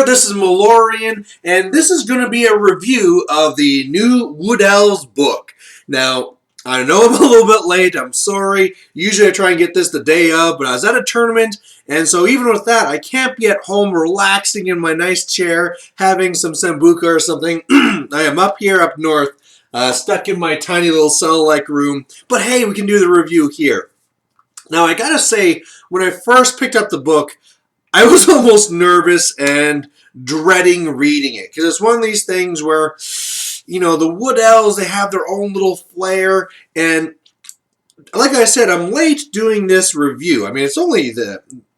Deepwood, this is Malorian, and this is going to be a review of the new Wood Elves book. Now, I know I'm a little bit late, I'm sorry. Usually I try and get this the day of, but I was at a tournament, and so even with that, I can't be at home relaxing in my nice chair, having some Sambuca or something. I am up here, up north, stuck in my tiny little cell-like room, but hey, we can do the review here. Now, I gotta say, when I first picked up the book, I was almost nervous and dreading reading it. Because it's one of these things where, you know, the Wood Elves, they have their own little flair. And like I said, I'm late doing this review. I mean, it's only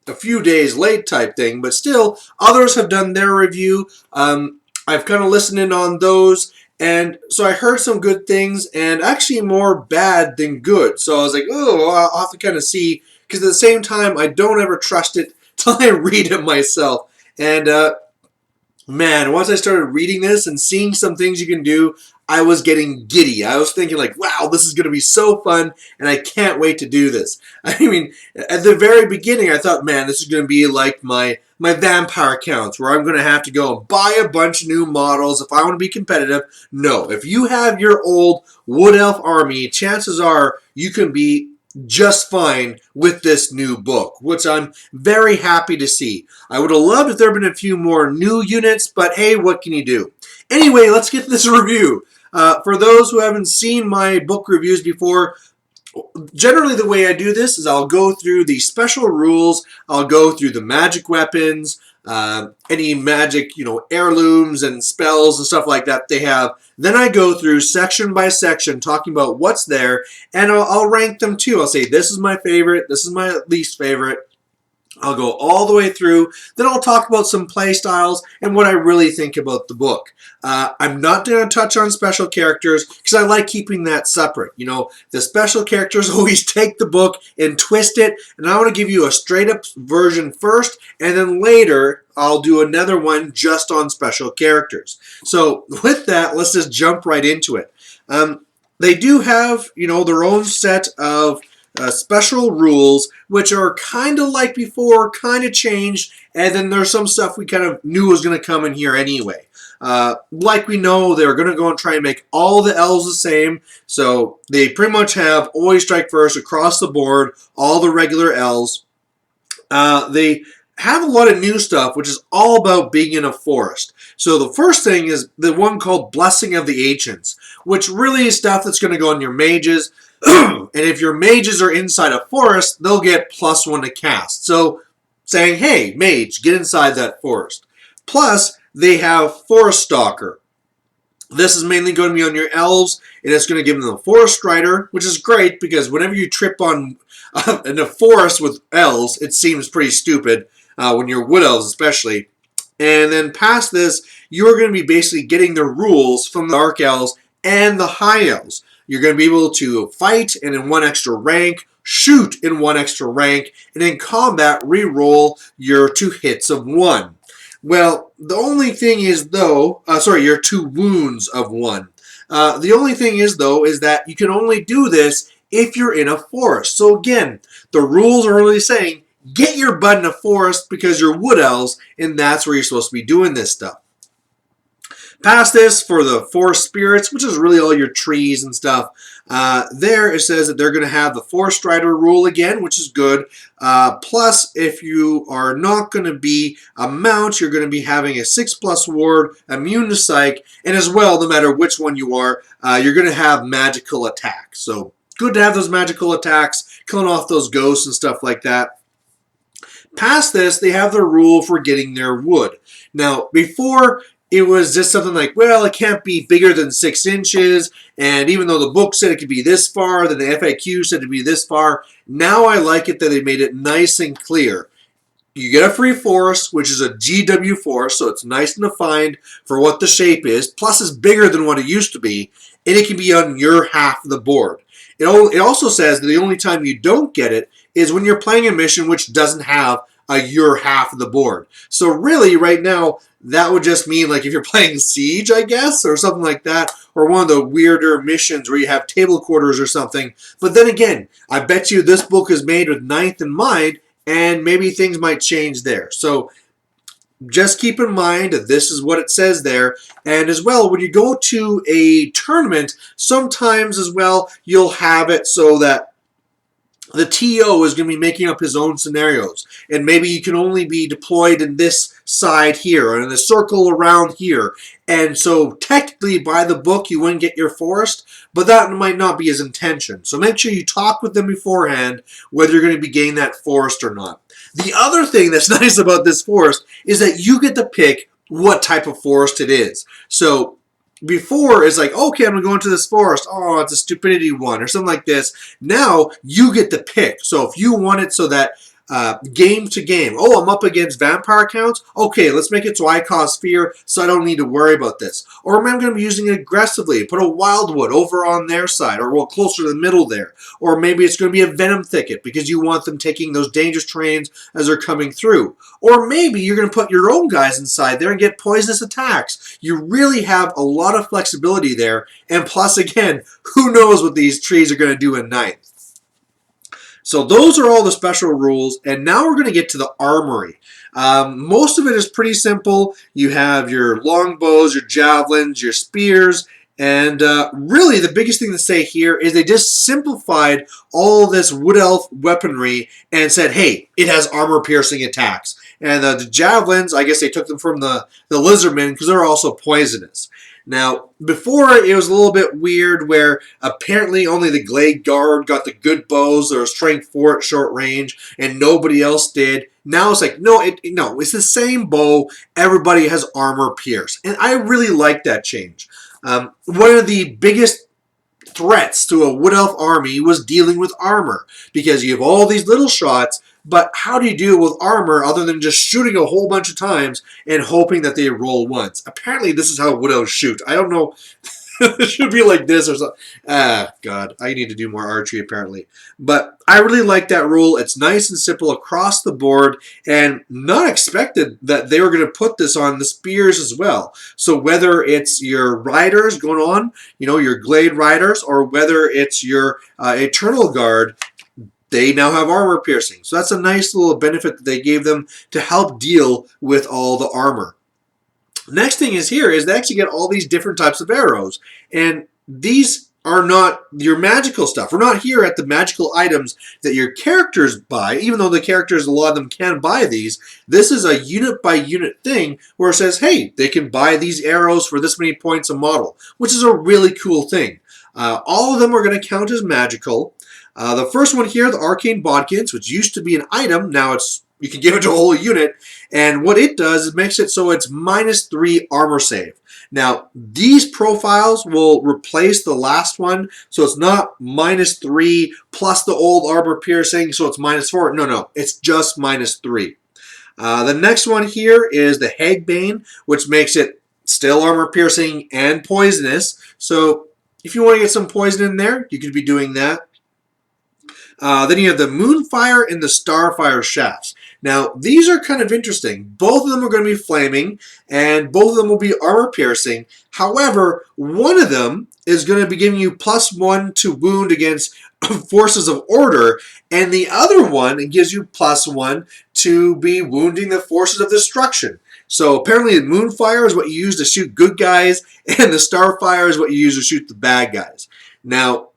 a few days late type thing. But still, others have done their review. I've kind of listened in on those. And so I heard some good things and actually more bad than good. So I was like, oh, I'll have to kind of see. Because at the same time, I don't ever trust it till I read it myself. And man, once I started reading this and seeing some things you can do, I was getting giddy. I was thinking like, wow, this is going to be so fun, and I can't wait to do this. I mean, at the very beginning, I thought, man, this is going to be like my vampire accounts, where I'm going to have to go and buy a bunch of new models if I want to be competitive. No, if you have your old Wood Elf army, chances are you can be just fine with this new book, which I'm very happy to see. I would have loved if there had been a few more new units, but hey, what can you do? Anyway, let's get this review. For those who haven't seen my book reviews before, generally the way I do this is I'll go through the special rules, I'll go through the magic weapons, any magic, heirlooms and spells and stuff like that they have. Then I go through section by section talking about what's there, and I'll rank them too. I'll say this is my favorite, this is my least favorite. I'll go all the way through. Then I'll talk about some play styles and what I really think about the book. I'm not going to touch on special characters because I like keeping that separate. The special characters always take the book and twist it, and I want to give you a straight-up version first, and then later I'll do another one just on special characters. So with that, let's just jump right into it. They do have, their own set of special rules, which are kind of like before, kind of changed, and then there's some stuff we kind of knew was going to come in here anyway. Like we know, they're going to go and try and make all the elves the same, so they pretty much have always strike first across the board, all the regular elves. They have a lot of new stuff, which is all about being in a forest. So the first thing is the one called Blessing of the Ancients, which really is stuff that's going to go on your mages. And if your mages are inside a forest, they'll get +1 to cast. So saying, hey, mage, get inside that forest. Plus, they have Forest Stalker. This is mainly going to be on your elves, and it's going to give them the Forest Strider, which is great because whenever you trip on in a forest with elves, it seems pretty stupid, when you're wood elves especially. And then past this, you're going to be basically getting the rules from the Dark Elves and the High Elves. You're going to be able to fight and in 1 extra rank, shoot in 1 extra rank, and in combat re-roll your 2 hits of 1. Well, the only thing is though, your 2 wounds of 1. The only thing is though, is that you can only do this if you're in a forest. So again, the rules are really saying, get your butt in a forest because you're wood elves, and that's where you're supposed to be doing this stuff. Past this, for the forest spirits, which is really all your trees and stuff, there it says that they're going to have the Forest Strider rule again, which is good. Plus, if you are not going to be a mount, you're going to be having a 6+ ward, immune to psych, and as well, no matter which one you are, you're going to have magical attacks. So, good to have those magical attacks, killing off those ghosts and stuff like that. Past this, they have the rule for getting their wood. Now, before, it was just something like, well, it can't be bigger than 6 inches, and even though the book said it could be this far, then the FAQ said it would be this far, now I like it that they made it nice and clear. You get a free forest, which is a GW forest, so it's nice and defined for what the shape is, plus it's bigger than what it used to be, and it can be on your half of the board. It also says that the only time you don't get it is when you're playing a mission which doesn't have your half of the board. So really, right now, that would just mean like if you're playing Siege, I guess, or something like that, or one of the weirder missions where you have table quarters or something. But then again, I bet you this book is made with 9th in mind, and maybe things might change there. So just keep in mind that this is what it says there. And as well, when you go to a tournament, sometimes as well, you'll have it so that the TO is going to be making up his own scenarios. And maybe you can only be deployed in this side here, or in the circle around here. And so technically, by the book, you wouldn't get your forest, but that might not be his intention. So make sure you talk with them beforehand whether you're going to be getting that forest or not. The other thing that's nice about this forest is that you get to pick what type of forest it is. So before, it's like, okay, I'm going to go into this forest. Oh, it's a stupidity one or something like this. Now, you get to pick. So if you want it so that game to game, oh, I'm up against vampire counts? Okay, let's make it so I cause fear so I don't need to worry about this. Or am I going to be using it aggressively? Put a Wildwood over on their side, or well, closer to the middle there. Or maybe it's going to be a venom thicket because you want them taking those dangerous terrains as they're coming through. Or maybe you're going to put your own guys inside there and get poisonous attacks. You really have a lot of flexibility there. And plus, again, who knows what these trees are going to do in ninth. So those are all the special rules, and now we're going to get to the armory. Most of it is pretty simple. You have your longbows, your javelins, your spears, and really the biggest thing to say here is they just simplified all this wood elf weaponry and said, hey, it has armor-piercing attacks. And the javelins, I guess they took them from the lizardmen because they're also poisonous. Now, before it was a little bit weird where apparently only the Glade guard got the good bows or strength 4 at short range and nobody else did. Now it's like, no, it's the same bow. Everybody has armor pierce. And I really like that change. One of the biggest threats to a wood elf army was dealing with armor because you have all these little shots, but how do you deal with armor other than just shooting a whole bunch of times and hoping that they roll once? Apparently this is how wood elves shoot. I don't know. It should be like this or something. God, I need to do more archery apparently. But I really like that rule. It's nice and simple across the board and not expected that they were going to put this on the spears as well. So whether it's your riders going on, your Glade riders, or whether it's your Eternal Guard, they now have armor piercing. So that's a nice little benefit that they gave them to help deal with all the armor. Next thing is here is they actually get all these different types of arrows. And these are not your magical stuff. We're not here at the magical items that your characters buy, even though the characters, a lot of them can buy these. This is a unit by unit thing where it says, hey, they can buy these arrows for this many points a model, which is a really cool thing. All of them are going to count as magical. The first one here, the Arcane Bodkins, which used to be an item, now you can give it to a whole unit, and what it does is makes it so it's -3 armor save. Now, these profiles will replace the last one, so it's not -3 plus the old armor piercing, so it's -4. No, it's just -3. The next one here is the Hagbane, which makes it still armor piercing and poisonous, so if you want to get some poison in there, you could be doing that. Then you have the Moonfire and the Starfire shafts. Now, these are kind of interesting. Both of them are going to be flaming, and both of them will be armor piercing. However, one of them is going to be giving you +1 to wound against forces of order, and the other one gives you +1 to be wounding the forces of destruction. So apparently the Moonfire is what you use to shoot good guys, and the Starfire is what you use to shoot the bad guys. Now,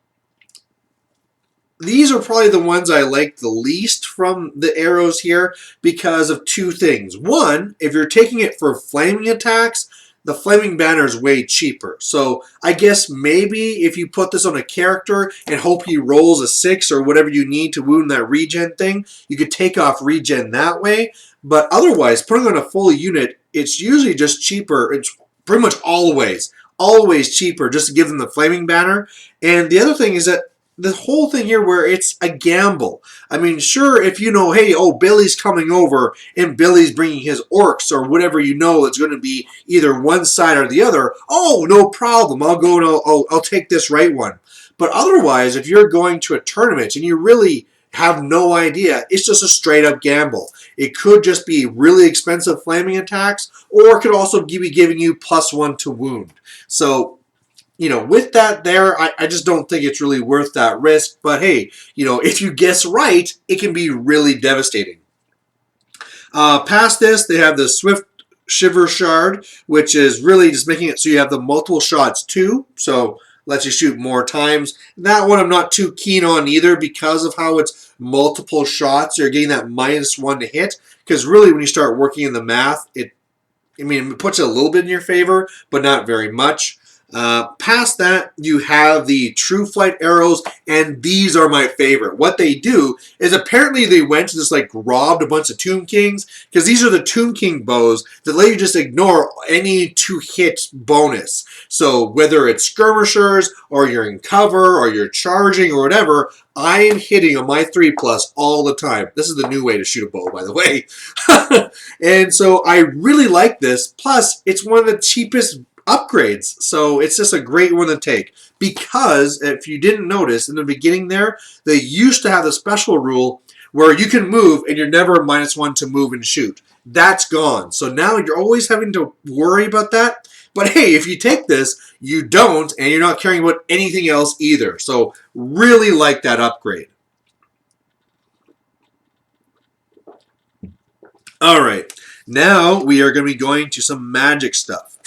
these are probably the ones I like the least from the arrows here because of two things. One, if you're taking it for flaming attacks, the flaming banner is way cheaper. So I guess maybe if you put this on a character and hope he rolls a 6 or whatever you need to wound that regen thing, you could take off regen that way. But otherwise, putting on a full unit, it's usually just cheaper. It's pretty much always cheaper just to give them the flaming banner. And the other thing is that the whole thing here where it's a gamble. I mean, sure, if you know, hey, Billy's coming over and Billy's bringing his orcs or whatever it's going to be either one side or the other, no problem. I'll go and I'll take this right one. But otherwise, if you're going to a tournament and you really have no idea, it's just a straight up gamble. It could just be really expensive flaming attacks, or it could also be giving you +1 to wound. So, with that there, I just don't think it's really worth that risk. But hey, if you guess right, it can be really devastating. Past this, they have the Swift Shiver Shard, which is really just making it so you have the multiple shots too. So lets you shoot more times. That one I'm not too keen on either because of how it's multiple shots. You're getting that -1 to hit. Because really, when you start working in the math, it puts it a little bit in your favor, but not very much. Past that, you have the True Flight arrows, and these are my favorite. What they do is apparently they went and just like robbed a bunch of Tomb Kings, because these are the Tomb King bows that let you just ignore any 2-hit bonus. So whether it's skirmishers, or you're in cover, or you're charging, or whatever, I am hitting on my 3+ all the time. This is the new way to shoot a bow, by the way. And so I really like this. Plus, it's one of the cheapest upgrades, so it's just a great one to take. Because if you didn't notice in the beginning there, they used to have the special rule where you can move and you're never -1 to move and shoot. That's gone. So now you're always having to worry about that. But hey, if you take this, you don't, and you're not caring about anything else either. So really like that upgrade. Alright, now we are going to be going to some magic stuff.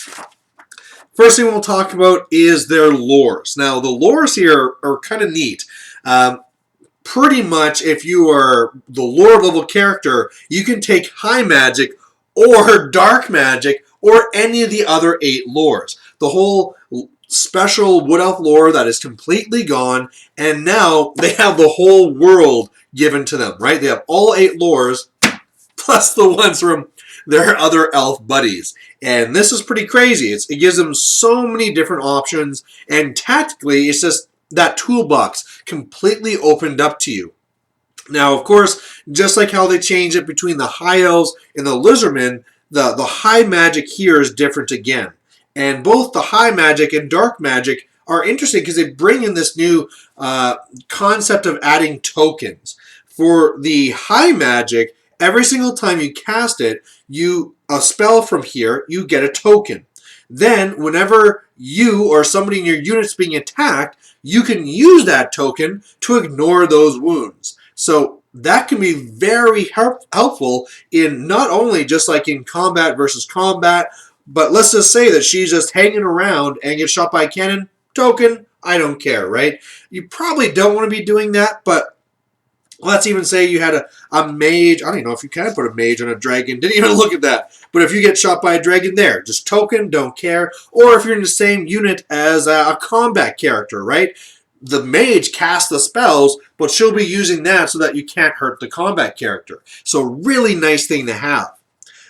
First thing we'll talk about is their lores. Now, the lores here are kind of neat. Pretty much, if you are the lore level character, you can take high magic or dark magic or any of the other 8 lores. The whole special Wood Elf lore that is completely gone, and now they have the whole world given to them, right? They have all 8 lores, plus the ones from their other elf buddies. And this is pretty crazy. It gives them so many different options, and tactically, it's just that toolbox completely opened up to you. Now, of course, just like how they changed it between the High Elves and the Lizardmen, the high magic here is different again. And both the high magic and dark magic are interesting because they bring in this new concept of adding tokens. For the high magic, every single time you cast it, a spell from here, you get a token. Then, whenever you or somebody in your unit's being attacked, you can use that token to ignore those wounds. So that can be very helpful in not only just like in combat versus combat, but let's just say that she's just hanging around and gets shot by a cannon, token, I don't care, right? You probably don't want to be doing that, but let's even say you had a mage. I don't even know if you can put a mage on a dragon. Didn't even look at that. But if you get shot by a dragon there, just token, don't care. Or if you're in the same unit as a combat character, right? The mage casts the spells, but she'll be using that so that you can't hurt the combat character. So really nice thing to have.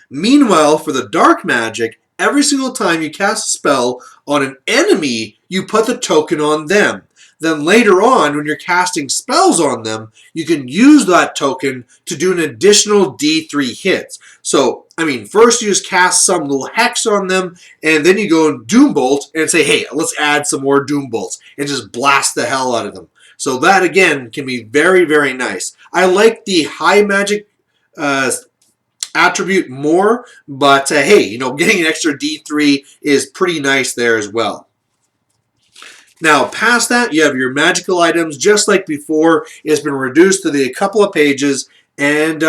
Meanwhile, for the dark magic, every single time you cast a spell on an enemy, you put the token on them. Then later on, when you're casting spells on them, you can use that token to do an additional D3 hits. So, first you just cast some little hex on them, and then you go and Doombolt and say, hey, let's add some more Doombolts, and just blast the hell out of them. So that, again, can be very, very nice. I like the high magic attribute more, but hey, getting an extra D3 is pretty nice there as well. Now, past that, you have your magical items, just like before. It's been reduced to a couple of pages, and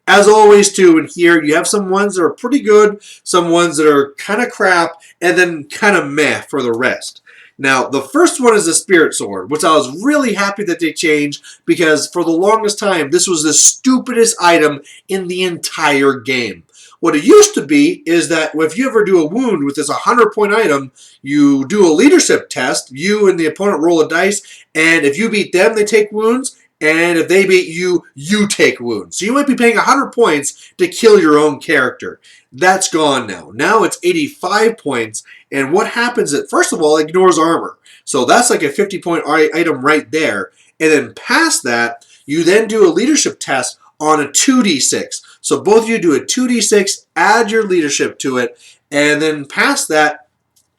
as always, too, in here, you have some ones that are pretty good, some ones that are kind of crap, and then kind of meh for the rest. Now, the first one is the Spirit Sword, which I was really happy that they changed, because for the longest time, this was the stupidest item in the entire game. What it used to be is that if you ever do a wound with this 100-point item, you do a leadership test, you and the opponent roll a dice, and if you beat them, they take wounds, and if they beat you, you take wounds. So you might be paying 100 points to kill your own character. That's gone now. Now it's 85 points, and what happens is, first of all, it ignores armor. So that's like a 50-point item right there. And then past that, you then do a leadership test on a 2d6. So both of you do a 2d6, add your leadership to it, and then past that,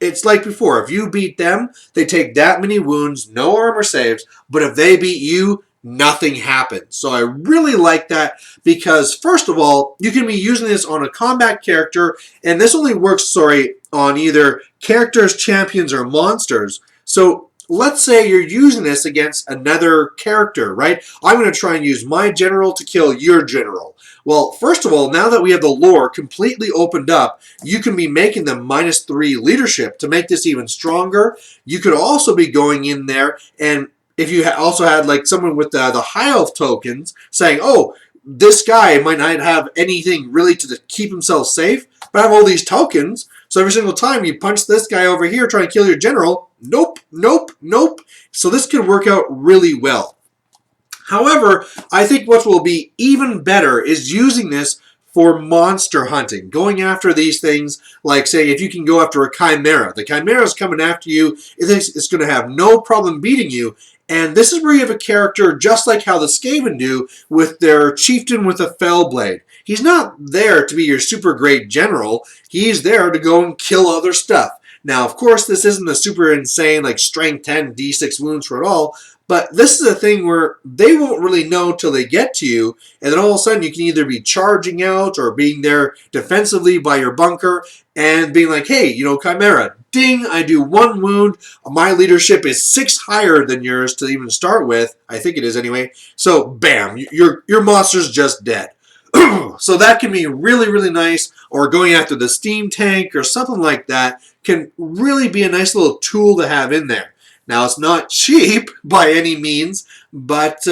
it's like before. If you beat them, they take that many wounds, no armor saves, but if they beat you, nothing happens. So I really like that because, first of all, you can be using this on a combat character, and this only works, on either characters, champions, or monsters. So let's say you're using this against another character, right? I'm going to try and use my general to kill your general. Well, first of all, now that we have the lore completely opened up, you can be making them -3 leadership to make this even stronger. You could also be going in there, and if you also had like someone with the high elf tokens saying, oh, this guy might not have anything really to keep himself safe, but I have all these tokens, so every single time you punch this guy over here trying to kill your general, nope, nope, nope. So this could work out really well. However, I think what will be even better is using this for monster hunting. Going after these things, like say if you can go after a chimera. The chimera is coming after you. It thinks it's going to have no problem beating you. And this is where you have a character just like how the Skaven do with their chieftain with a fell blade. He's not there to be your super great general. He's there to go and kill other stuff. Now, of course, this isn't a super insane, like strength 10, d6 wounds for it all, but this is a thing where they won't really know till they get to you, and then all of a sudden you can either be charging out or being there defensively by your bunker and being like, hey, you know, Chimera, ding, I do 1 wound. My leadership is 6 higher than yours to even start with. I think it is anyway. So, bam, your monster's just dead. So that can be really, really nice, or going after the steam tank or something like that can really be a nice little tool to have in there. Now, it's not cheap by any means, but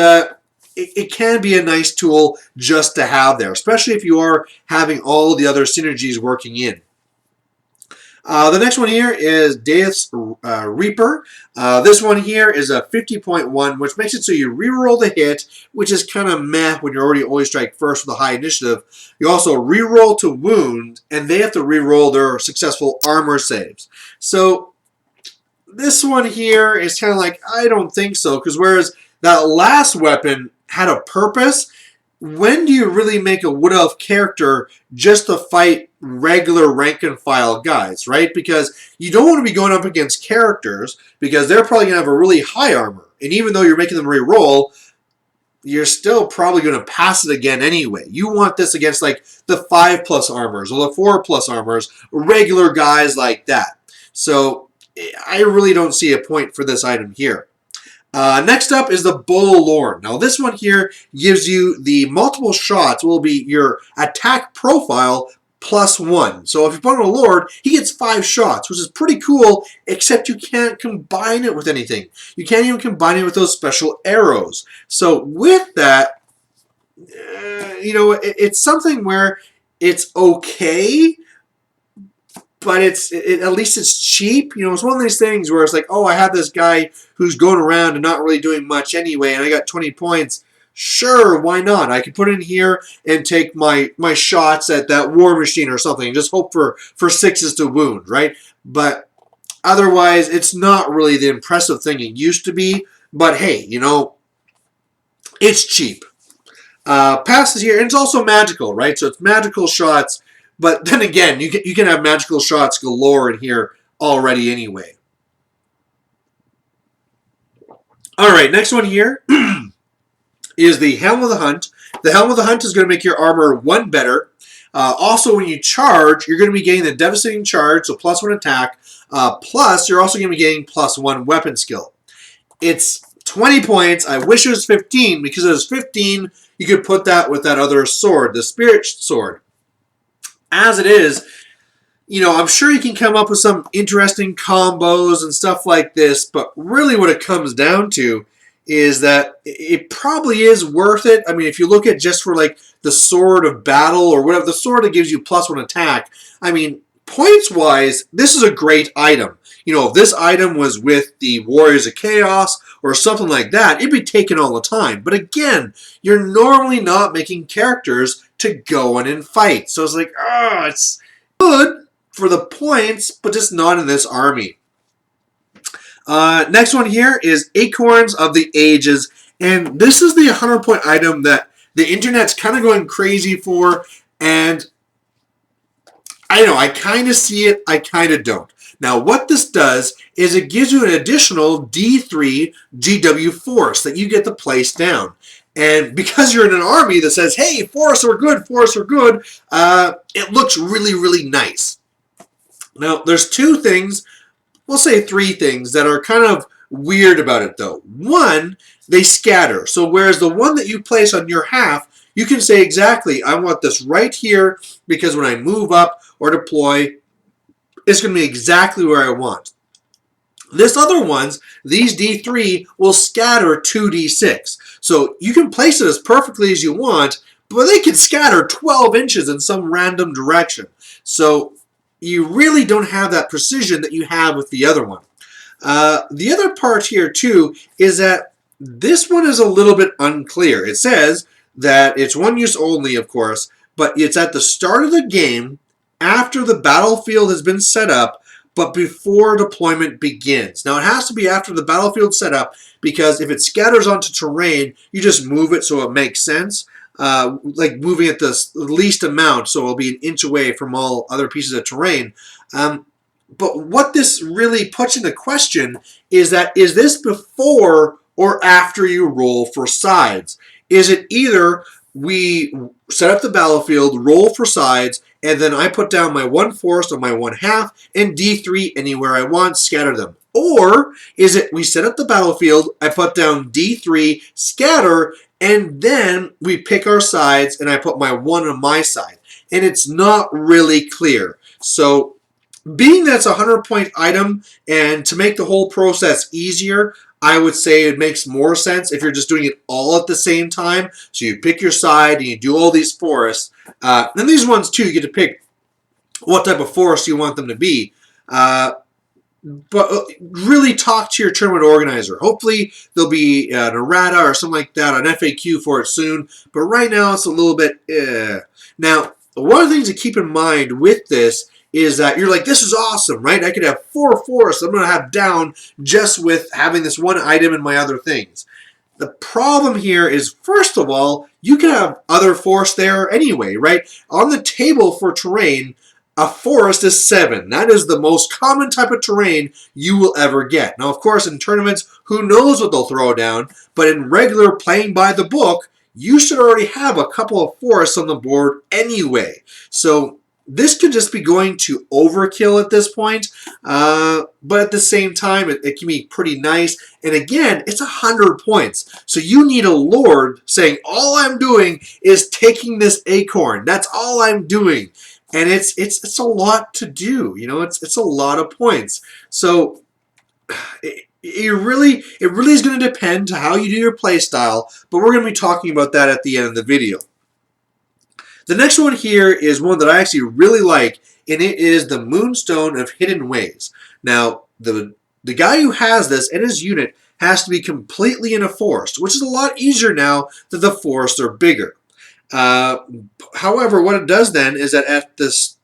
it can be a nice tool just to have there, especially if you are having all the other synergies working in. The next one here is Death's Reaper. This one here is a 50.1, which makes it so you reroll the hit, which is kind of meh when you're already always strike first with a high initiative. You also reroll to wound, and they have to reroll their successful armor saves. So this one here is kind of like, I don't think so, because whereas that last weapon had a purpose, when do you really make a Wood Elf character just to fight regular rank and file guys, right? Because you don't want to be going up against characters because they're probably going to have a really high armor. And even though you're making them re-roll, you're still probably going to pass it again anyway. You want this against like the 5+ armors or the 4+ armors, regular guys like that. So I really don't see a point for this item here. Next up is the Bull Lorn. Now this one here gives you the multiple shots will be your attack profile +1. So if you put on a Lord, he gets 5 shots, which is pretty cool, except you can't combine it with anything. You can't even combine it with those special arrows. So with that, you know, it's something where it's okay, but at least it's cheap. You know, it's one of these things where it's like, oh, I have this guy who's going around and not really doing much anyway, and I got 20 points. Sure, why not? I could put it in here and take my shots at that war machine or something and just hope for 6s to wound, right? But otherwise, it's not really the impressive thing it used to be. But hey, you know, it's cheap. Passes here, and it's also magical, right? So it's magical shots. But then again, you can have magical shots galore in here already anyway. All right, next one here is the Helm of the Hunt. The Helm of the Hunt is going to make your armor 1 better. Also, when you charge, you're going to be getting the devastating charge, so +1 attack. Plus, you're also going to be getting +1 weapon skill. It's 20 points. I wish it was 15, because if it was 15, you could put that with that other sword, the Spirit Sword. As it is, you know, I'm sure you can come up with some interesting combos and stuff like this, but really what it comes down to is that it probably is worth it. I mean, if you look at just for like the Sword of Battle or whatever, the sword that gives you +1 attack, I mean, points-wise, this is a great item. You know, if this item was with the Warriors of Chaos or something like that, it'd be taken all the time. But again, you're normally not making characters to go in and fight. So it's like, it's good for the points, but just not in this army. Next one here is Acorns of the Ages. And this is the 100-point item that the internet's kind of going crazy for. And I don't know, I kind of see it, I kind of don't. Now, what this does is it gives you an additional D3 GW force that you get to place down. And because you're in an army that says, hey, forests are good, it looks really, really nice. Now, there's 2 things, we'll say 3 things, that are kind of weird about it though. One, they scatter. So whereas the one that you place on your half, you can say exactly, I want this right here because when I move up or deploy, it's going to be exactly where I want. This other ones, these D3 will scatter 2D6. So you can place it as perfectly as you want, but they can scatter 12 inches in some random direction. So you really don't have that precision that you have with the other one. The other part here too is that this one is a little bit unclear. It says that it's one use only, of course, but it's at the start of the game after the battlefield has been set up but before deployment begins. Now, it has to be after the battlefield set up because if it scatters onto terrain, you just move it so it makes sense. Like moving it the least amount, so it'll be an inch away from all other pieces of terrain. But what this really puts into question is this before or after you roll for sides? Is it either we set up the battlefield, roll for sides, and then I put down my one forest on my one half and D3 anywhere I want, scatter them? Or is it we set up the battlefield, I put down D3, scatter, and then we pick our sides and I put my one on my side? And it's not really clear. So being that's a 100-point item, and to make the whole process easier, I would say it makes more sense if you're just doing it all at the same time. So you pick your side and you do all these forests. And these ones too, you get to pick what type of forest you want them to be. But really talk to your tournament organizer. Hopefully there'll be an errata or something like that, an FAQ for it soon. But right now it's a little bit Now, one of the things to keep in mind with this is that you're like, this is awesome, right? I could have 4 forests I'm going to have down just with having this one item and my other things. The problem here is, first of all, you can have other forests there anyway, right? On the table for terrain, a forest is 7. That is the most common type of terrain you will ever get. Now, of course, in tournaments, who knows what they'll throw down, but in regular playing by the book, you should already have a couple of forests on the board anyway. So this could just be going to overkill at this point, but at the same time, it can be pretty nice. And again, it's 100 points. So you need a lord saying, all I'm doing is taking this acorn. That's all I'm doing. And it's a lot to do. You know, it's a lot of points. So it really is going to depend to how you do your play style, but we're going to be talking about that at the end of the video. The next one here is one that I actually really like, and it is the Moonstone of Hidden Ways. Now, the guy who has this in his unit has to be completely in a forest, which is a lot easier now that the forests are bigger. However, what it does then is that at this,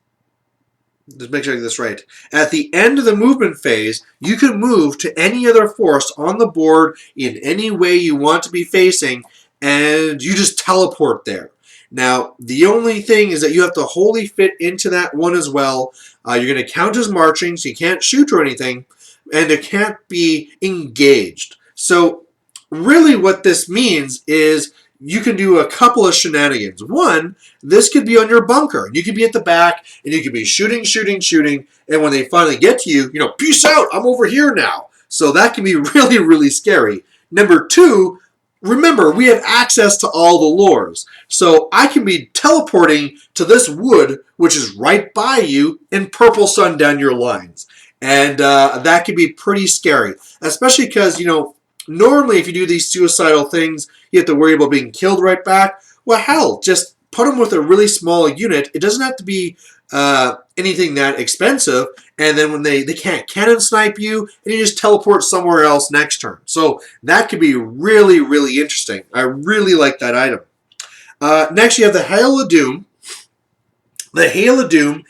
let's make sure I get this right, at the end of the movement phase, you can move to any other forest on the board in any way you want to be facing, and you just teleport there. Now, the only thing is that you have to wholly fit into that one as well. You're going to count as marching, so you can't shoot or anything, and it can't be engaged. So, really what this means is you can do a couple of shenanigans. One, this could be on your bunker. You could be at the back, and you could be shooting, and when they finally get to you, peace out, I'm over here now. So that can be really, really scary. Number two, remember, we have access to all the lores. So I can be teleporting to this wood, which is right by you, and purple sun down your lines. And that can be pretty scary, especially because, normally if you do these suicidal things, you have to worry about being killed right back. Well, hell, just put them with a really small unit. It doesn't have to be anything that expensive. And then when they can't cannon snipe you, and you just teleport somewhere else next turn. So that could be really, really interesting. I really like that item. Next, you have the Hail of Doom. The Hail of Doom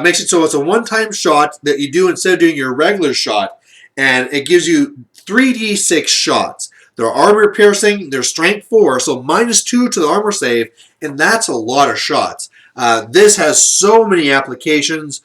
makes it so it's a one-time shot that you do instead of doing your regular shot. And it gives you 3d6 shots. They're armor piercing, they're strength 4, so -2 to the armor save, and that's a lot of shots. This has so many applications.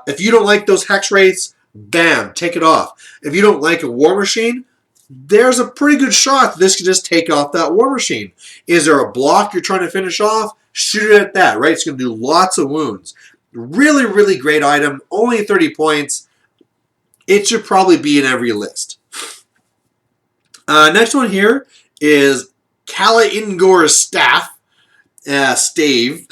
If you don't like those hex wraiths, bam, take it off. If you don't like a war machine, there's a pretty good shot that this can just take off that war machine. Is there a block you're trying to finish off? Shoot it at that, right? It's going to do lots of wounds. Really, really great item. Only 30 points. It should probably be in every list. Next one here is Kala Ingor's staff. Stave.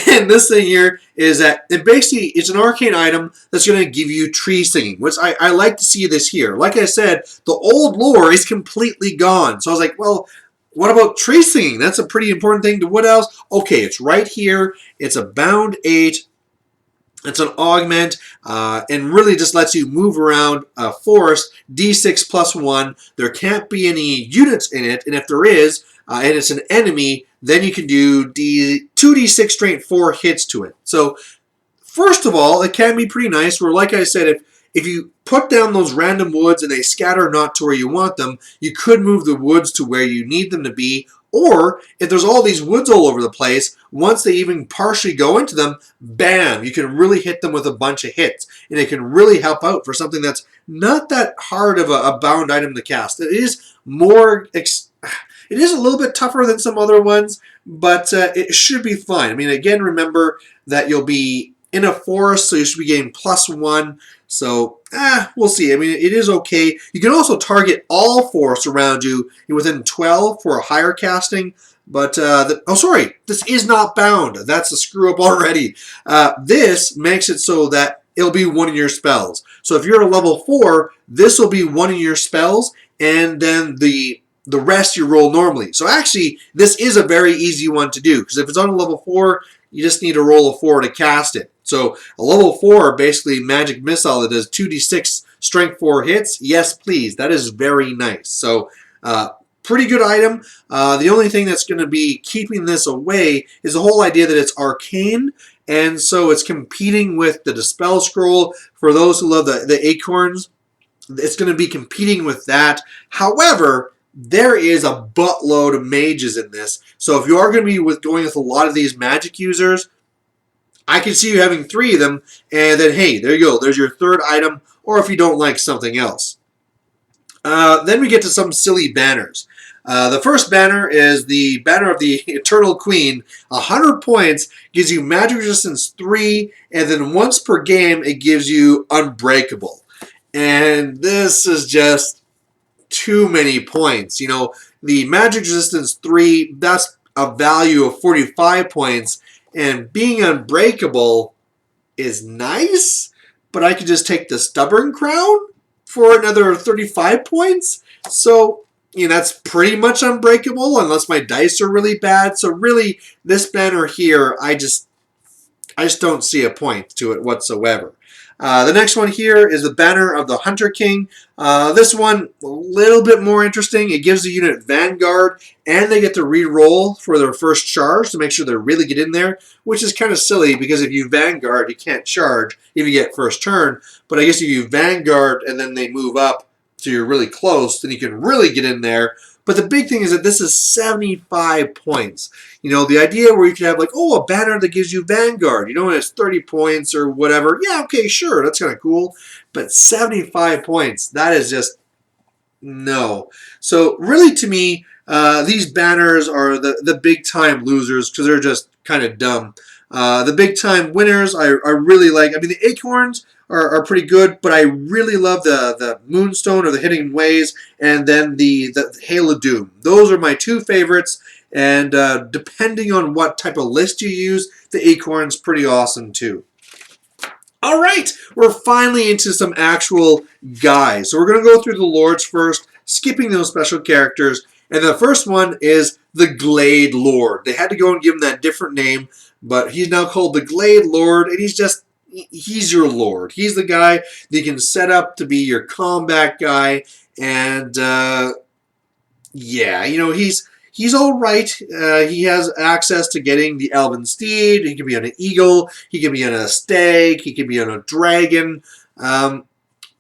And this thing here is that it's an arcane item that's going to give you tree singing, which I like to see this here. Like I said, the old lore is completely gone. So I was like, well, what about tree singing? That's a pretty important thing to Wood Elves. Okay, it's right here. It's a bound 8. It's an augment, and really just lets you move around a forest, d6 plus 1. There can't be any units in it, and if there is, and it's an enemy, then you can do 2d6 strength 4 hits to it. So, first of all, it can be pretty nice, where like I said, if you put down those random woods and they scatter not to where you want them, you could move the woods to where you need them to be. Or, if there's all these woods all over the place, once they even partially go into them, bam, you can really hit them with a bunch of hits. And it can really help out for something that's not that hard of a bound item to cast. It is it is a little bit tougher than some other ones, but it should be fine. I mean, again, remember that you'll be in a forest, so you should be getting +1. So, we'll see. I mean, it is okay. You can also target all forests around you within 12 for a higher casting. But, this is not bound. That's a screw up already. This makes it so that it'll be one of your spells. So if you're a level 4, this will be one of your spells, and then the rest you roll normally. So actually, this is a very easy one to do, because if it's on a level 4, you just need to roll a 4 to cast it. So a level 4, basically magic missile that does 2d6 strength 4 hits. Yes, please. That is very nice. So pretty good item. The only thing that's going to be keeping this away is the whole idea that it's arcane, and so it's competing with the Dispel Scroll. For those who love the acorns, it's going to be competing with that. However, there is a buttload of mages in this. So if you are going to be going with a lot of these magic users, I can see you having 3 of them, and then, hey, there you go. There's your third item, or if you don't like something else. Then we get to some silly banners. The first banner is the banner of the Eternal Queen. 100 points gives you magic resistance 3, and then once per game, it gives you unbreakable. And this is just too many points. You know, the magic resistance 3, that's a value of 45 points, and being unbreakable is nice, but I could just take the Stubborn Crown for another 35 points. So, you know, that's pretty much unbreakable unless my dice are really bad. So really, this banner here, I just don't see a point to it whatsoever. The next one here is the banner of the Hunter King. This one, a little bit more interesting. It gives the unit Vanguard, and they get to re-roll for their first charge to make sure they really get in there, which is kind of silly because if you Vanguard, you can't charge if you get first turn. But I guess if you Vanguard and then they move up so you're really close, then you can really get in there. But the big thing is that this is 75 points. You know, the idea where you could have like, oh, a banner that gives you Vanguard, you know, and it's 30 points or whatever. Yeah, okay, sure, that's kind of cool. But 75 points, that is just, no. So really to me, these banners are the big time losers because they're just kind of dumb. The big time winners, I really like. I mean, the acorns are pretty good, but I really love the Moonstone or the Hidden Ways, and then the Hail of Doom. Those are my 2 favorites, and depending on what type of list you use, the acorn's pretty awesome too. All right, we're finally into some actual guys. So we're going to go through the lords first, skipping those special characters, and the first one is the Glade Lord. They had to go and give him that different name, but he's now called the Glade Lord, and he's your lord. He's the guy that you can set up to be your combat guy, and yeah, you know, he's all right. He has access to getting the Elven Steed. He can be on an eagle. He can be on a stag. He can be on a dragon.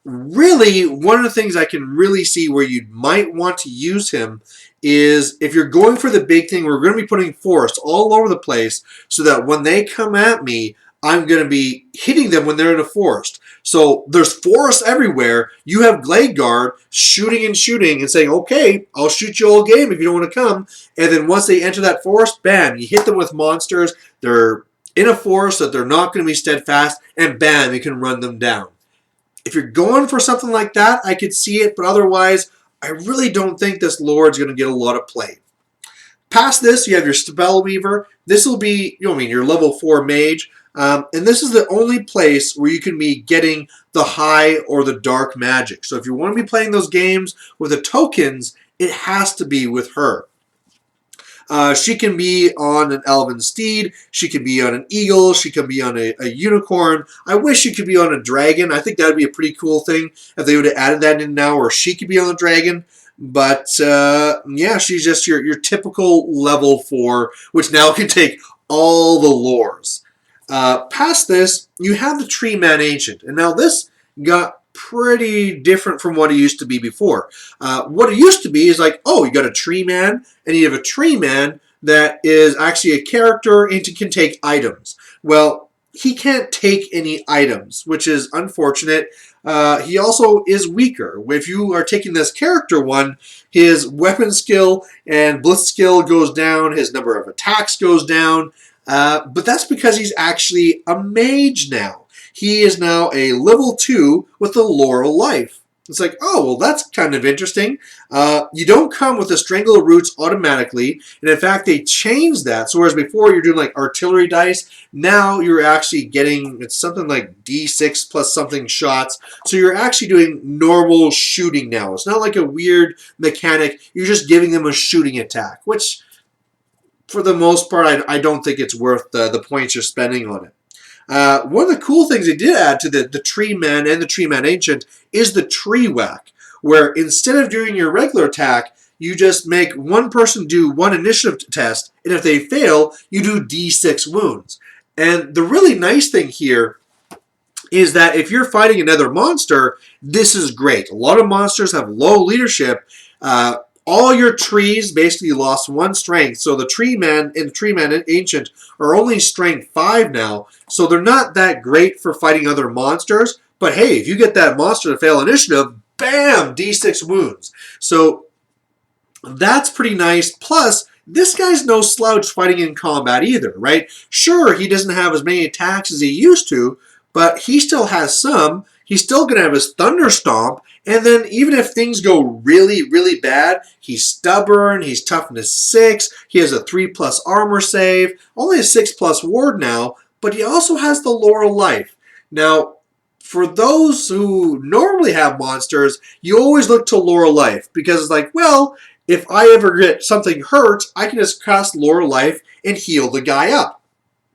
Really, one of the things I can really see where you might want to use him is if you're going for the big thing, we're going to be putting forests all over the place so that when they come at me, I'm going to be hitting them when they're in a forest. So there's forests everywhere. You have Glade Guard shooting and saying, okay, I'll shoot you all game if you don't want to come. And then once they enter that forest, bam, you hit them with monsters. They're in a forest that they're not going to be steadfast, and bam, you can run them down. If you're going for something like that, I could see it, but otherwise, I really don't think this Lord's going to get a lot of play. Past this, you have your spellweaver. This will be, your level 4 mage. And this is the only place where you can be getting the high or the dark magic. So if you want to be playing those games with the tokens, it has to be with her. She can be on an elven steed. She can be on an eagle. She can be on a unicorn. I wish she could be on a dragon. I think that would be a pretty cool thing if they would have added that in now, or she could be on a dragon. But yeah, she's just your typical level 4, which now can take all the lores. Past this, you have the Treeman Ancient. And now this got pretty different from what it used to be before. What it used to be is like, oh, you got a Treeman, and you have a Treeman that is actually a character and can take items. Well, he can't take any items, which is unfortunate. He also is weaker. If you are taking this character one, his weapon skill and blitz skill goes down, his number of attacks goes down, but that's because he's actually a mage now. He is now a level 2 with the Laurel Life. It's like, oh, well, that's kind of interesting. You don't come with the Strangle Roots automatically, and in fact, they changed that. So whereas before you're doing like artillery dice, now you're actually getting, it's something like D6 plus something shots. So you're actually doing normal shooting now. It's not like a weird mechanic. You're just giving them a shooting attack, which for the most part, I don't think it's worth the points you're spending on it. One of the cool things they did add to the Treeman and the Treeman Ancient is the Tree Whack, where instead of doing your regular attack, you just make one person do one initiative test, and if they fail, you do D6 wounds. And the really nice thing here is that if you're fighting another monster, this is great. A lot of monsters have low leadership. All your trees basically lost 1 strength, so the Treeman and the Treeman Ancient are only strength 5 now, so they're not that great for fighting other monsters. But hey, if you get that monster to fail initiative, bam, D6 wounds. So that's pretty nice. Plus, this guy's no slouch fighting in combat either, right? Sure, he doesn't have as many attacks as he used to, but he still has some. He's still going to have his Thunder Stomp, and then even if things go really, really bad, he's stubborn, he's toughness 6, he has a 3+ armor save, only a 6+ ward now, but he also has the Laurel Life. Now, for those who normally have monsters, you always look to Laurel Life, because it's like, well, if I ever get something hurt, I can just cast Laurel Life and heal the guy up.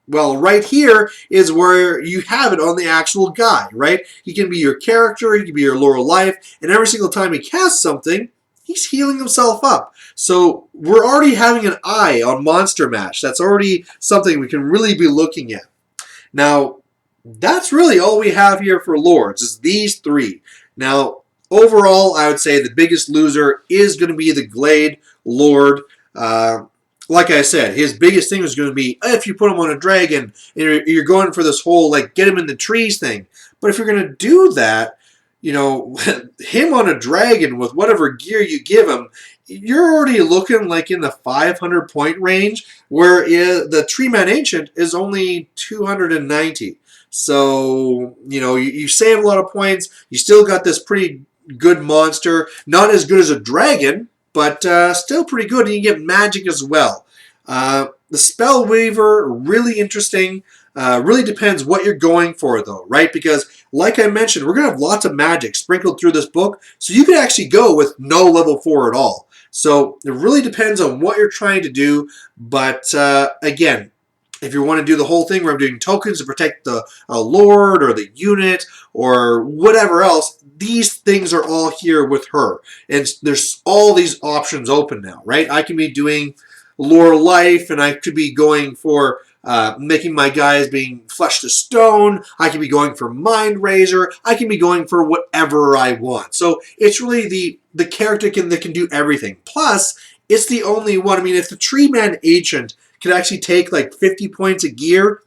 Well, right here is where you have it on the actual guy, right? He can be your character, he can be your Laurel Life, and every single time he casts something, he's healing himself up. So we're already having an eye on Monster Mash. That's already something we can really be looking at. Now, that's really all we have here for Lords, is these 3. Now, overall, I would say the biggest loser is going to be the Glade Lord. Like I said, his biggest thing was going to be if you put him on a dragon, and you're going for this whole, like, get him in the trees thing. But if you're going to do that, him on a dragon with whatever gear you give him, you're already looking like in the 500 point range, where the Treeman Ancient is only 290. So, you save a lot of points. You still got this pretty good monster. Not as good as a dragon, but still pretty good, and you get magic as well. The spellweaver, really interesting. Really depends what you're going for, though, right? Because, like I mentioned, we're going to have lots of magic sprinkled through this book, so you can actually go with no level 4 at all. So it really depends on what you're trying to do, but again, if you want to do the whole thing where I'm doing tokens to protect the lord or the unit or whatever else, these things are all here with her. And there's all these options open now, right? I can be doing Laurel Life, and I could be going for making my guys being flesh to stone. I can be going for Mind Razor. I can be going for whatever I want. So it's really the character that can do everything. Plus, it's the only one. I mean, if the Treeman Ancient could actually take like 50 points of gear,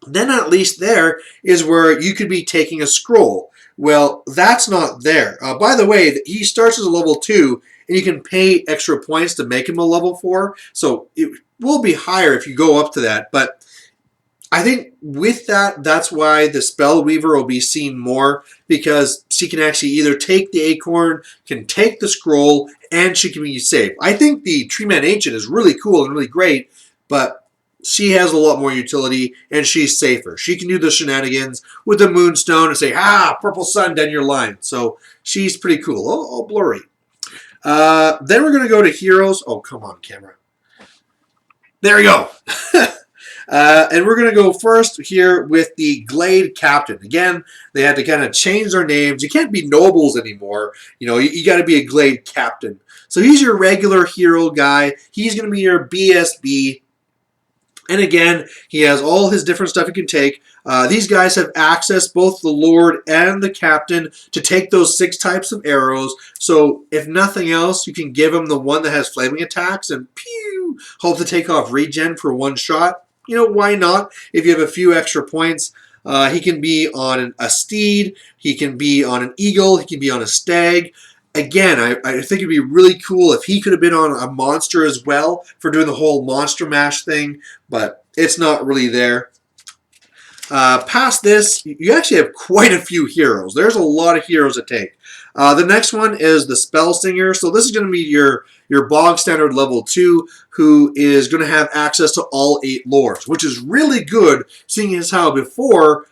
then at least there is where you could be taking a scroll. Well, that's not there. By the way, he starts as a level 2, and you can pay extra points to make him a level 4. So it will be higher if you go up to that. But I think with that, that's why the spellweaver will be seen more, because she can actually either take the acorn, can take the scroll, and she can be safe. I think the Treeman Ancient is really cool and really great, but she has a lot more utility and she's safer. She can do the shenanigans with the moonstone and say, purple sun down your line. So she's pretty cool. Oh, blurry. Then we're going to go to heroes. Oh, come on, camera. There we go. And we're going to go first here with the Glade Captain. Again, they had to kind of change their names. You can't be nobles anymore. You got to be a Glade Captain. So he's your regular hero guy. He's going to be your BSB. And again, he has all his different stuff he can take. These guys have access, both the Lord and the Captain, to take those 6 types of arrows. So if nothing else, you can give him the one that has flaming attacks and pew, hope to take off regen for 1 shot. Why not? If you have a few extra points, he can be on a steed, he can be on an eagle, he can be on a stag. Again, I think it'd be really cool if he could have been on a monster as well for doing the whole monster mash thing, but it's not really there. Past this, you actually have quite a few heroes. There's a lot of heroes to take. The next one is the Spell Singer. So this is going to be your bog standard level 2, who is going to have access to all 8 lores, which is really good, seeing as how before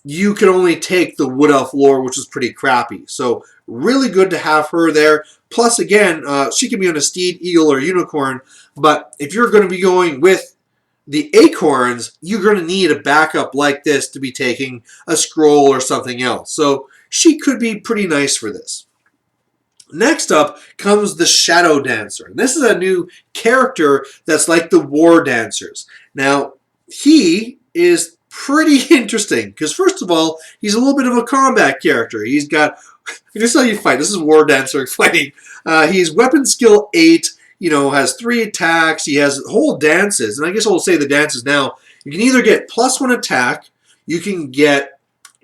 you could only take the Wood Elf lore, which is pretty crappy. So really good to have her there. Plus, again, she can be on a steed, eagle, or unicorn. But if you're going to be going with the acorns, you're going to need a backup like this to be taking a scroll or something else. So she could be pretty nice for this. Next up comes the Shadow Dancer. And this is a new character that's like the War Dancers. Now, he is pretty interesting because, first of all, he's a little bit of a combat character. He's got, this is how you fight. This is War Dancer fighting. He's weapon skill 8, has 3 attacks. He has whole dances. And I guess I'll say the dances now. You can either get +1 attack, you can get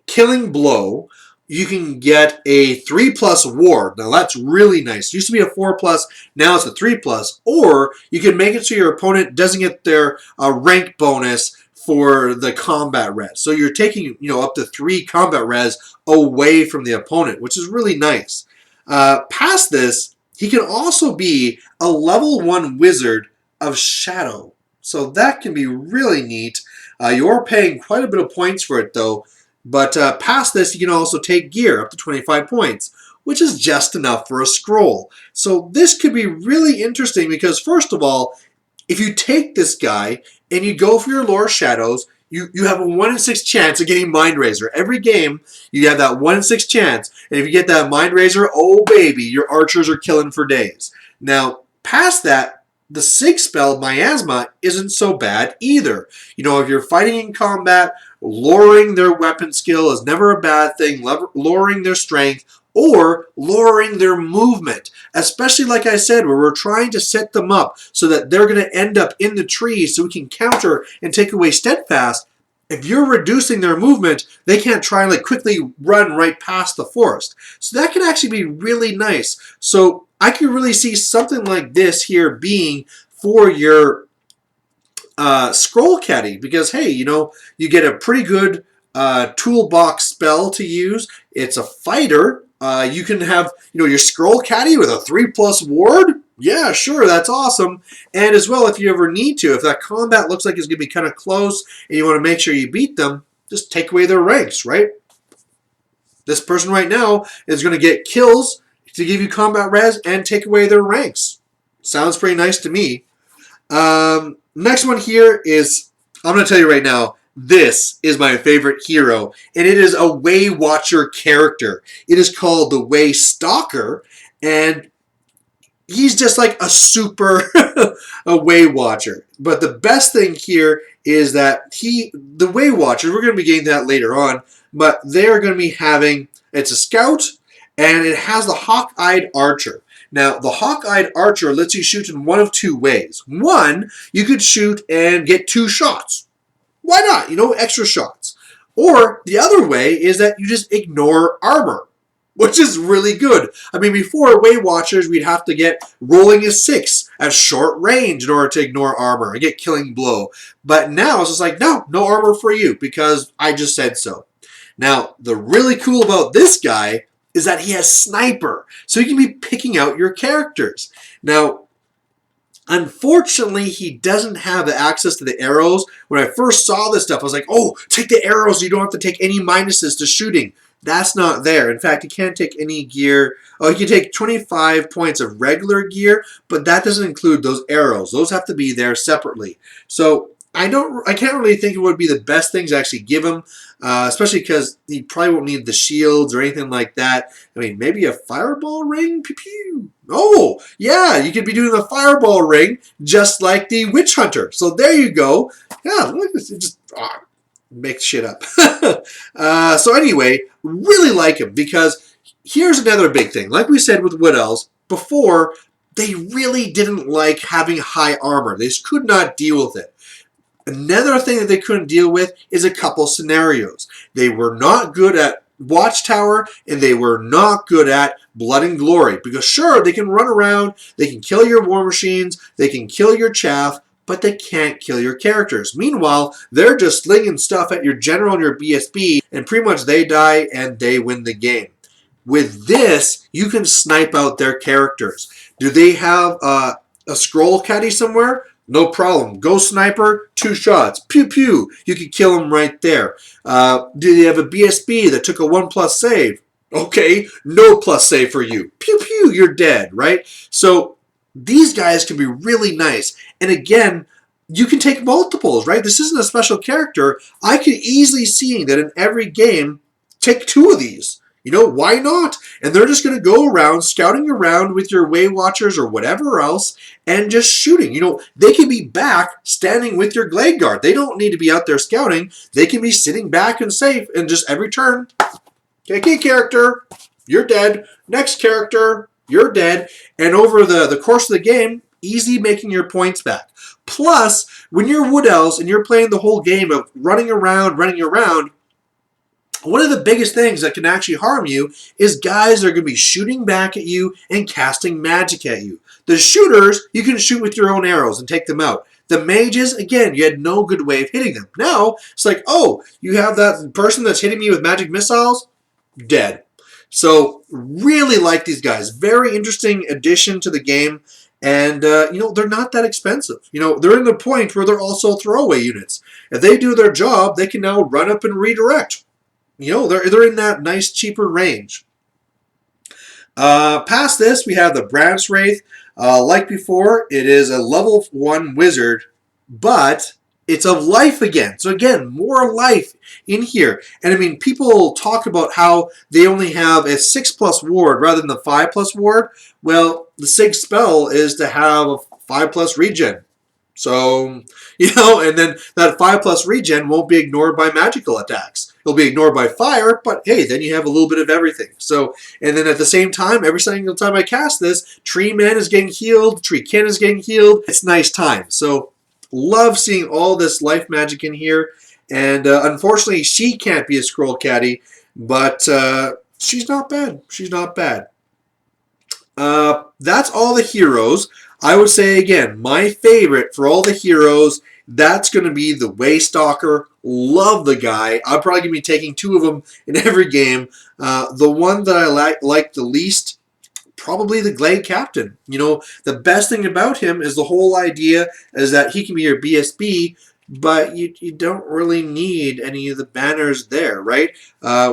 killing blow, you can get a 3+ ward. Now that's really nice. It used to be a 4+, now it's a 3+. Or you can make it so your opponent doesn't get their rank bonus for the combat res. So you're taking up to 3 combat res away from the opponent, which is really nice. Past this, he can also be a level 1 wizard of shadow. So that can be really neat. You're paying quite a bit of points for it though. But past this, you can also take gear up to 25 points, which is just enough for a scroll. So this could be really interesting because, first of all, if you take this guy and you go for your lore shadows, you have a 1 in 6 chance of getting Mind Razor. Every game, you have that 1 in 6 chance. And if you get that Mind Razor, oh baby, your archers are killing for days. Now, past that, the Sig spell, Miasma, isn't so bad either. If you're fighting in combat, lowering their weapon skill is never a bad thing. Lowering their strength or lowering their movement. Especially, like I said, where we're trying to set them up so that they're going to end up in the trees so we can counter and take away Steadfast. If you're reducing their movement, they can't try and quickly run right past the forest. So that can actually be really nice. So I can really see something like this here being for your scroll caddy because, hey, you get a pretty good toolbox spell to use. It's a fighter. You can have, your scroll caddy with a 3+ ward. Yeah, sure, that's awesome. And as well, if you ever need to, if that combat looks like it's going to be kind of close and you want to make sure you beat them, just take away their ranks, right? This person right now is going to get kills to give you combat res and take away their ranks. Sounds pretty nice to me. Next one here is, I'm going to tell you right now, this is my favorite hero, and it is a Way Watcher character. It is called the Waystalker, and he's just like a super a Way Watcher. But the best thing here is that the Way Watchers, we're going to be getting that later on, but they're going to be having, it's a scout, and it has the Hawk-Eyed Archer. Now, the Hawk-Eyed Archer lets you shoot in one of 2 ways. One, you could shoot and get 2 shots. Why not? Extra shots. Or the other way is that you just ignore armor. which is really good. I mean, before Way Watchers, we'd have to get rolling a 6 at short range in order to ignore armor and get killing blow. But now it's just like, no armor for you because I just said so. Now, the really cool about this guy is that he has sniper, so he can be picking out your characters. Now, unfortunately, he doesn't have the access to the arrows. When I first saw this stuff, I was like, oh, take the arrows. You don't have to take any minuses to shooting. That's not there. In fact, he can't take any gear. Oh, he can take 25 points of regular gear, but that doesn't include those arrows. Those have to be there separately. So I can't really think it would be the best thing to actually give him, especially because he probably won't need the shields or anything like that. I mean, maybe a fireball ring? Pew pew. Oh, yeah, you could be doing a fireball ring just like the witch hunter. So there you go. Yeah, look at this. It just make shit up. So anyway, really like him because here's another big thing. Like we said with Wood Elves, before, they really didn't like having high armor. They just could not deal with it. Another thing that they couldn't deal with is a couple scenarios. They were not good at Watchtower, and they were not good at Blood and Glory. Because sure, they can run around, they can kill your war machines, they can kill your chaff, but they can't kill your characters. Meanwhile, they're just slinging stuff at your general and your BSB, and pretty much they die and they win the game. With this, you can snipe out their characters. Do they have a scroll caddy somewhere? No problem. Go sniper, 2 shots. Pew pew. You can kill them right there. Do they have a BSB that took a 1+ save? Okay, no plus save for you. Pew pew, you're dead, right? So these guys can be really nice. And again, you can take multiples, right? This isn't a special character. I could easily see that in every game, take 2 of these. You know, why not? And they're just going to go around, scouting around with your Way Watchers or whatever else, and just shooting. You know, they can be back standing with your Glade Guard. They don't need to be out there scouting. They can be sitting back and safe, and just every turn, okay, character, you're dead. Next character, you're dead. And over the course of the game, easy making your points back. Plus, when you're Wood Elves and you're playing the whole game of running around, one of the biggest things that can actually harm you is guys that are going to be shooting back at you and casting magic at you. The shooters, you can shoot with your own arrows and take them out. The mages, again, you had no good way of hitting them. Now, it's like, oh, you have that person that's hitting me with magic missiles? Dead. So, really like these guys. Very interesting addition to the game. And, you know, they're not that expensive. You know, they're in the point where they're also throwaway units. If they do their job, they can now run up and redirect. You know, they're in that nice, cheaper range. Past this, we have the Branch Wraith. Like before, it is a level 1 wizard, but it's of life again. So again, more life in here. And I mean, people talk about how they only have a 6+ ward rather than the 5+ ward. Well, the SIG spell is to have a 5+ regen. So, you know, and then that 5+ regen won't be ignored by magical attacks. It'll be ignored by fire, but hey, then you have a little bit of everything. So, and then at the same time, every single time I cast this, Treeman is getting healed, Treekin is getting healed. It's nice time. So, love seeing all this life magic in here. And unfortunately, she can't be a scroll caddy, but she's not bad. She's not bad. That's all the heroes. I would say, again, my favorite for all the heroes, that's going to be the Waystalker. Love the guy. I'm probably going to be taking 2 of them in every game. The one that I like the least, probably the Glade Captain. You know, the best thing about him is the whole idea is that he can be your BSB, but you don't really need any of the banners there, right?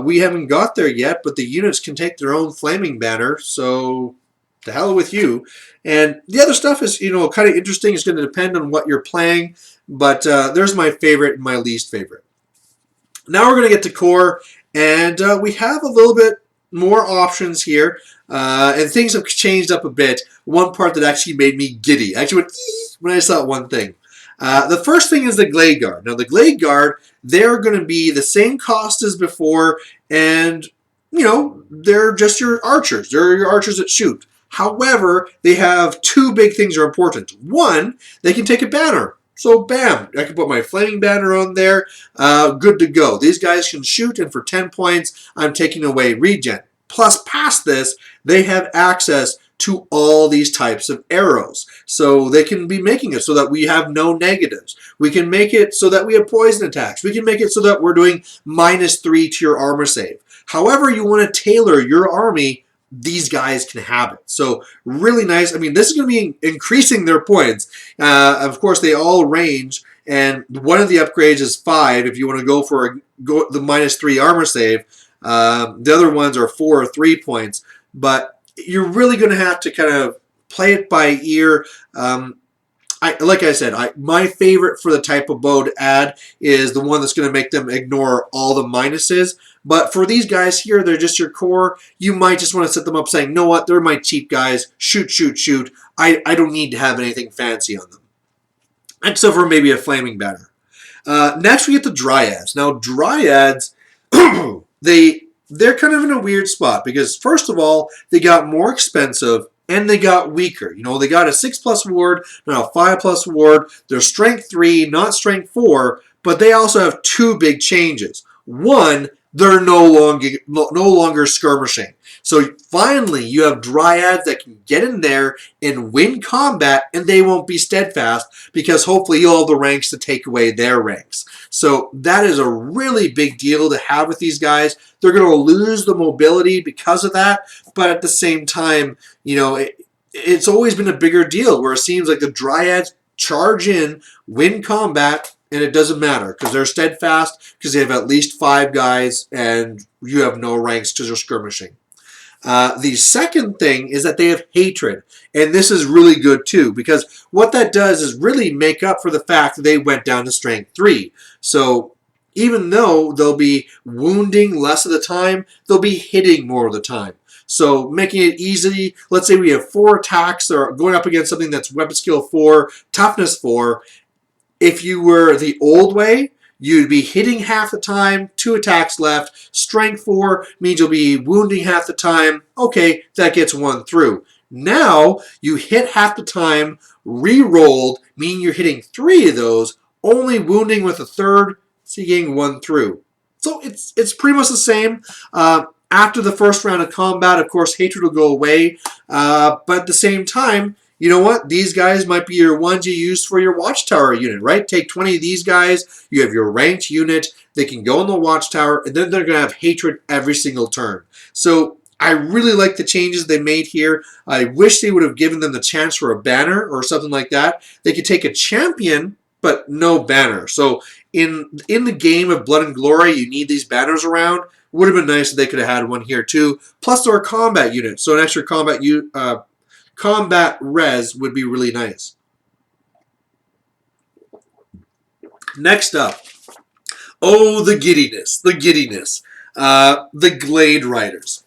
We haven't got there yet, but the units can take their own flaming banner, so to hell with you. And the other stuff is, you know, kind of interesting. It's going to depend on what you're playing, but there's my favorite and my least favorite. Now we're going to get to core, and we have a little bit more options here, and things have changed up a bit. One part that actually made me giddy. I actually went when I saw one thing. The first thing is the Glade Guard. Now the Glade Guard, they're going to be the same cost as before, and you know, they're just your archers. They're your archers that shoot. However, they have 2 big things that are important. One, they can take a banner. So, bam, I can put my flaming banner on there. Good to go. These guys can shoot, and for 10 points, I'm taking away regen. Plus, past this, they have access to all these types of arrows. So they can be making it so that we have no negatives. We can make it so that we have poison attacks. We can make it so that we're doing -3 to your armor save. However you want to tailor your army, these guys can have it. So really nice. I mean, this is going to be increasing their points. Of course, they all range, and one of the upgrades is 5 if you want to go for the -3 armor save. The other ones are 4 or 3 points, but you're really going to have to kind of play it by ear. Like I said, my favorite for the type of bow to add is the one that's going to make them ignore all the minuses. But for these guys here, they're just your core. You might just want to set them up saying, "No, what? They're my cheap guys. Shoot, shoot, shoot. I don't need to have anything fancy on them." Except for maybe a flaming banner. Next, we get the Dryads. Now, Dryads, they're kind of in a weird spot because, first of all, they got more expensive and they got weaker. You know, they got a 6+ ward, not a 5+ ward. They're strength 3, not strength 4, but they also have 2 big changes. One, they're no longer skirmishing. So finally, you have Dryads that can get in there and win combat, and they won't be steadfast because hopefully you'll have the ranks to take away their ranks. So that is a really big deal to have with these guys. They're going to lose the mobility because of that, but at the same time, you know, it's always been a bigger deal where it seems like the Dryads charge in, win combat, and it doesn't matter because they're steadfast because they have at least 5 guys and you have no ranks because you're skirmishing. The second thing is that they have hatred, and this is really good too because what that does is really make up for the fact that they went down to strength 3. So even though they'll be wounding less of the time, they'll be hitting more of the time. So making it easy, let's say we have 4 attacks that are going up against something that's weapon skill 4, toughness 4. If you were the old way, you'd be hitting half the time, 2 attacks left. Strength 4 means you'll be wounding half the time. Okay, that gets 1 through. Now, you hit half the time, re-rolled, meaning you're hitting 3 of those, only wounding with a 3rd, so you're getting 1 through. So it's pretty much the same. After the first round of combat, of course, hatred will go away. But at the same time, you know what? These guys might be your ones you use for your watchtower unit, right? Take 20 of these guys. You have your ranked unit. They can go in the watchtower, and then they're going to have hatred every single turn. So I really like the changes they made here. I wish they would have given them the chance for a banner or something like that. They could take a champion, but no banner. So in the game of Blood and Glory, you need these banners around. Would have been nice if they could have had one here too. Plus, they're a combat unit, so an extra combat res would be really nice. Next up, oh, the giddiness, the Glade Riders.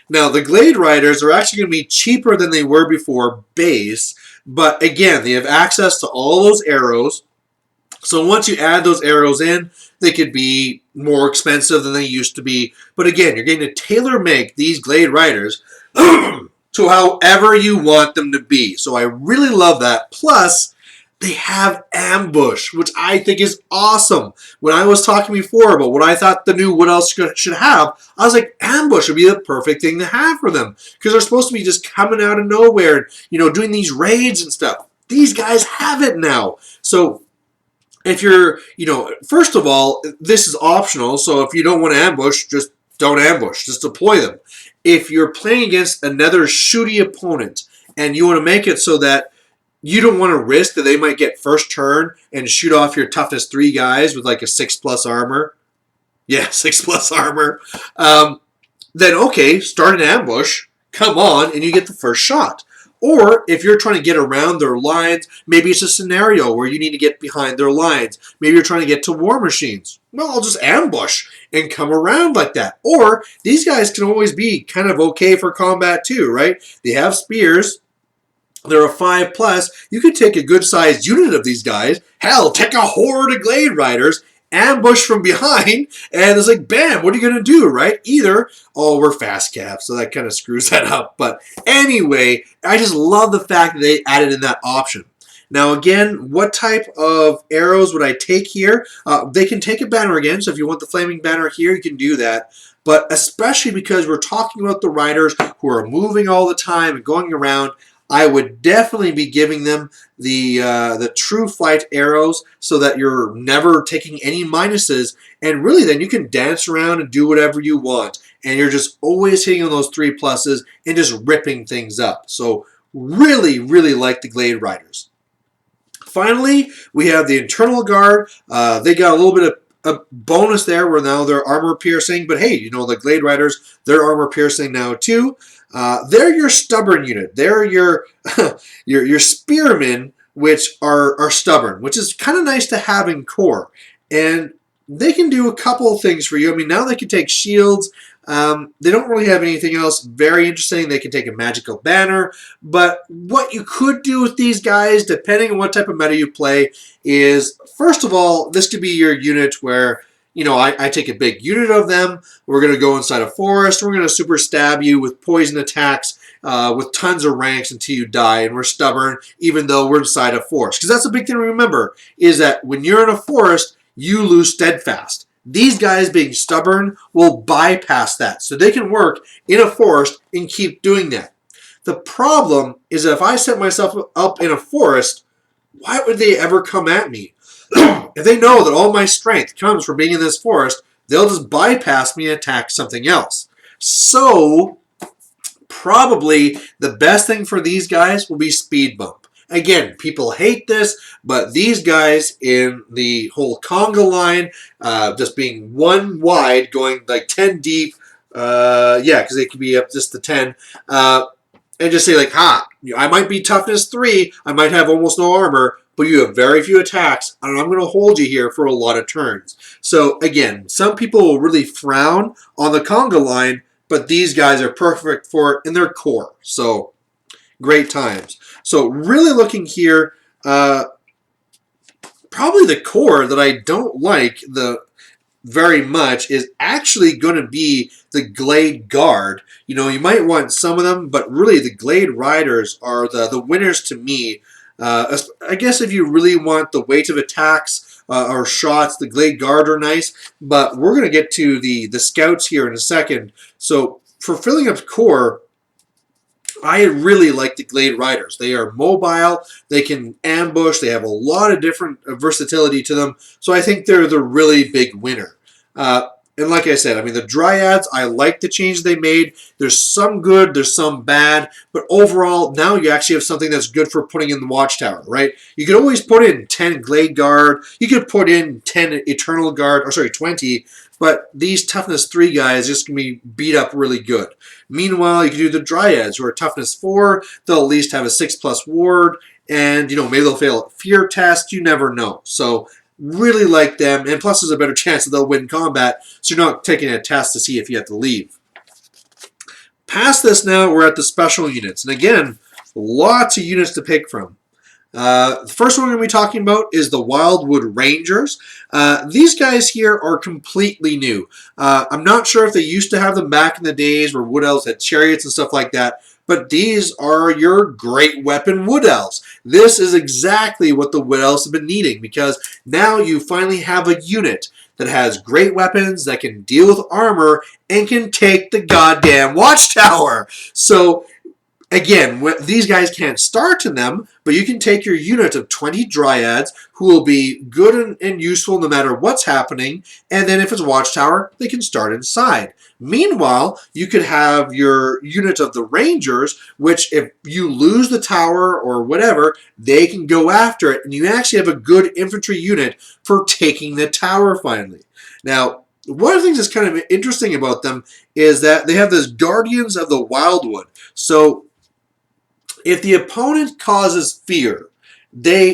Now, the Glade Riders are actually going to be cheaper than they were before base, but again, they have access to all those arrows. So once you add those arrows in, they could be more expensive than they used to be. But again, you're getting to tailor-make these Glade Riders to however you want them to be. So I really love that. Plus, they have ambush, which I think is awesome. When I was talking before about what I thought the new Wood Elves should have, I was like, ambush would be the perfect thing to have for them. Because they're supposed to be just coming out of nowhere, you know, doing these raids and stuff. These guys have it now. So if you're, you know, first of all, this is optional. So if you don't want to ambush, just don't ambush. Just deploy them. If you're playing against another shooty opponent and you want to make it so that you don't want to risk that they might get first turn and shoot off your toughness 3 guys with like a 6+ armor. Yeah, 6+ armor. Then okay, start an ambush. Come on, and you get the first shot. Or if you're trying to get around their lines, maybe it's a scenario where you need to get behind their lines. Maybe you're trying to get to war machines. Well, I'll just ambush and come around like that. Or these guys can always be kind of okay for combat too, right? They have spears. They're a 5+. You could take a good-sized unit of these guys. Hell, take a horde of Glade Riders, ambush from behind, and it's like, bam, what are you going to do, right? Either, oh, we're fast cap, so that kind of screws that up. But anyway, I just love the fact that they added in that option. Now, again, what type of arrows would I take here? They can take a banner again, so if you want the flaming banner here, you can do that. but especially because we're talking about the riders who are moving all the time and going around, I would definitely be giving them the true flight arrows so that you're never taking any minuses, and really then you can dance around and do whatever you want, and you're just always hitting on those 3 pluses and just ripping things up. So really, really like the Glade Riders. Finally, we have the Internal Guard. They got a little bit of a bonus there where now they're armor piercing, but hey, you know, the Glade Riders, they're armor piercing now too. They're your stubborn unit. They're your your spearmen, which are stubborn, which is kind of nice to have in core. And they can do a couple of things for you. I mean, now they can take shields. They don't really have anything else very interesting. They can take a magical banner. But what you could do with these guys, depending on what type of meta you play, is, first of all, this could be your unit where, you know, I take a big unit of them. We're going to go inside a forest. We're going to super stab you with poison attacks with tons of ranks until you die. And we're stubborn even though we're inside a forest. Because that's a big thing to remember, is that when you're in a forest, you lose steadfast. These guys being stubborn will bypass that. So they can work in a forest and keep doing that. The problem is that if I set myself up in a forest, why would they ever come at me? If they know that all my strength comes from being in this forest, they'll just bypass me and attack something else. So probably the best thing for these guys will be speed bump. Again, people hate this, but these guys in the whole conga line, just being 1 wide, going like 10 deep, yeah, because they can be up just to 10, and just say like, I might be toughness 3, I might have almost no armor, but you have very few attacks, and I'm going to hold you here for a lot of turns. So again, some people will really frown on the conga line, but these guys are perfect for it in their core. So great times. So really looking here, probably the core that I don't like very much is actually going to be the Glade Guard. You know, you might want some of them, but really the Glade Riders are the winners to me. I guess if you really want the weight of attacks or shots, the Glade Guard are nice, but we're going to get to the Scouts here in a second. So for filling up core, I really like the Glade Riders. They are mobile, they can ambush, they have a lot of different versatility to them, so I think they're the really big winner. And like I said, I mean, the Dryads, I like the change they made. There's some good, there's some bad, but overall, now you actually have something that's good for putting in the Watchtower, right? You could always put in 10 Glade Guard, you could put in 10 Eternal Guard, or sorry, 20, but these toughness 3 guys just can be beat up really good. Meanwhile, you can do the Dryads, who are toughness 4. They'll at least have a 6+ ward, and you know, maybe they'll fail a fear test. You never know. So really like them, and plus there's a better chance that they'll win combat, so you're not taking a test to see if you have to leave. Past this now, we're at the special units, and again, lots of units to pick from. The first one we're going to be talking about is the Wildwood Rangers. These guys here are completely new. I'm not sure if they used to have them back in the days where Wood Elves had chariots and stuff like that, but these are your great weapon Wood Elves. This is exactly what the Wood Elves have been needing, because now you finally have a unit that has great weapons, that can deal with armor, and can take the goddamn Watchtower. So again, these guys can't start in them, but you can take your unit of 20 Dryads who will be good and useful no matter what's happening, and then if it's Watchtower, they can start inside. Meanwhile, you could have your unit of the Rangers, which if you lose the tower or whatever, they can go after it, and you actually have a good infantry unit for taking the tower finally. Now, one of the things that's kind of interesting about them is that they have this Guardians of the Wildwood. So if the opponent causes fear,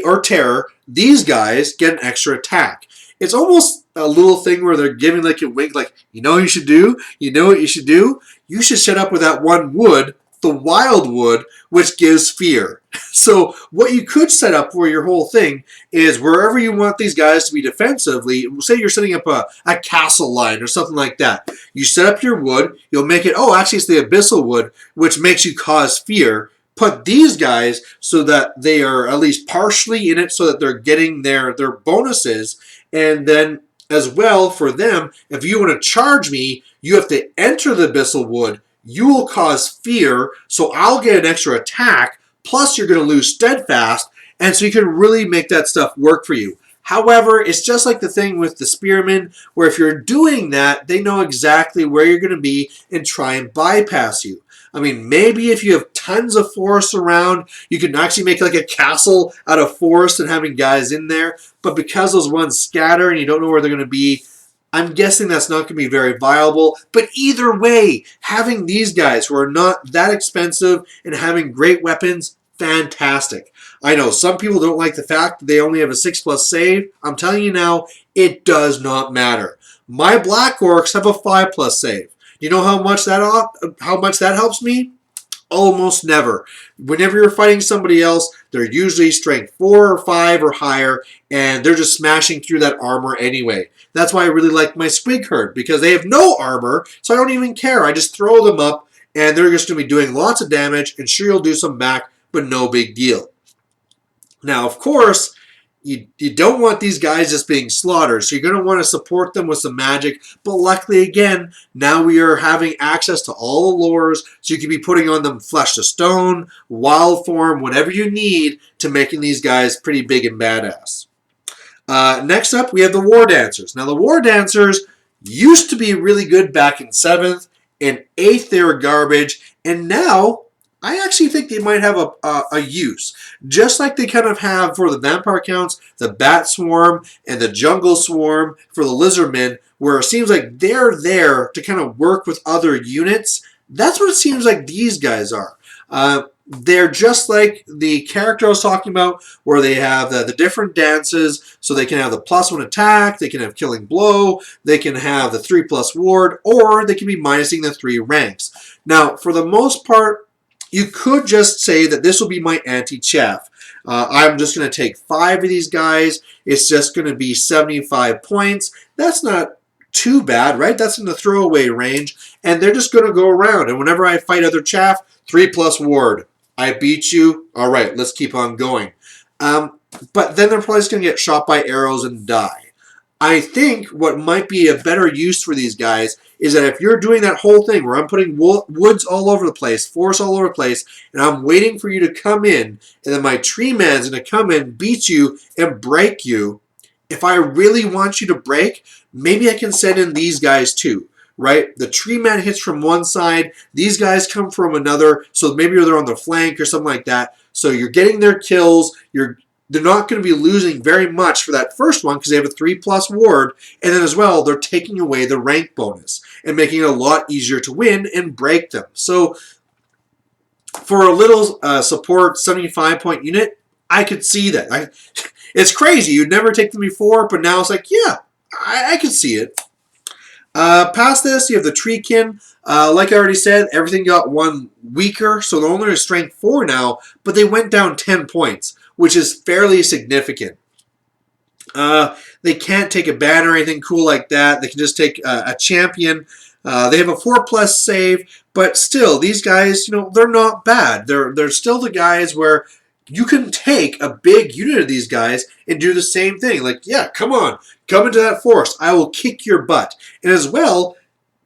or terror, these guys get an extra attack. It's almost a little thing where they're giving like a wink, like, you know what you should do? You know what you should do? You should set up with that one wood, the Wildwood, which gives fear. So what you could set up for your whole thing is wherever you want these guys to be defensively, say you're setting up a castle line or something like that. You set up your wood, you'll make it, oh, actually it's the Abyssal Wood, which makes you cause fear. Put these guys so that they are at least partially in it, so that they're getting their bonuses, and then as well for them, if you want to charge me, you have to enter the Abyssal Wood. You will cause fear, so I'll get an extra attack, plus you're going to lose steadfast, and so you can really make that stuff work for you. However, it's just like the thing with the spearmen, where if you're doing that, they know exactly where you're going to be and try and bypass you. I mean, maybe if you have tons of forest around, you can actually make like a castle out of forest and having guys in there. But because those ones scatter and you don't know where they're going to be, I'm guessing that's not going to be very viable. But either way, having these guys who are not that expensive and having great weapons, fantastic. I know some people don't like the fact that they only have a 6+ save. I'm telling you now, it does not matter. My Black Orcs have a 5+ save. You know how much that helps me? Almost never. Whenever you're fighting somebody else, they're usually strength 4 or 5 or higher, and they're just smashing through that armor anyway. That's why I really like my Squig Herd, because they have no armor, so I don't even care. I just throw them up, and they're just going to be doing lots of damage, and sure, you'll do some back, but no big deal. Now, of course, you don't want these guys just being slaughtered, so you're going to want to support them with some magic. But luckily, again, now we are having access to all the lores, so you can be putting on them flesh to stone, wild form, whatever you need to making these guys pretty big and badass. Next up, we have the War Dancers. Now, the War Dancers used to be really good back in 7th. In 8th, they were garbage, and now I actually think they might have a use. Just like they kind of have for the vampire counts, the bat swarm, and the jungle swarm for the lizardmen, where it seems like they're there to kind of work with other units. That's what it seems like these guys are. They're just like the character I was talking about, where they have the different dances, so they can have the +1 attack, they can have killing blow, they can have the 3+ ward, or they can be minusing the 3 ranks. Now, for the most part, you could just say that this will be my anti-chaff. I'm just going to take 5 of these guys. It's just going to be 75 points. That's not too bad, right? That's in the throwaway range. And they're just going to go around. And whenever I fight other chaff, 3+ ward. I beat you. All right, let's keep on going. But then they're probably just going to get shot by arrows and die. I think what might be a better use for these guys is that if you're doing that whole thing where I'm putting woods all over the place, forest all over the place, and I'm waiting for you to come in, and then my tree man's going to come in, beat you, and break you, if I really want you to break, maybe I can send in these guys too, right? The tree man hits from one side, these guys come from another, so maybe they're on the flank or something like that. So you're getting their kills, they're not going to be losing very much for that first one because they have a 3+ ward. And then as well, they're taking away the rank bonus and making it a lot easier to win and break them. So for a little support 75-point unit, I could see that. It's crazy. You'd never take them before, but now it's like, yeah, I could see it. Past this, you have the Treekin. Like I already said, everything got one weaker, so they're only strength 4 now, but they went down 10 points, which is fairly significant. They can't take a banner or anything cool like that. They can just take a champion. They have a 4+ save, but still, these guys, they're not bad. They're still the guys where you can take a big unit of these guys and do the same thing. Like, yeah, come on, come into that forest. I will kick your butt. And as well,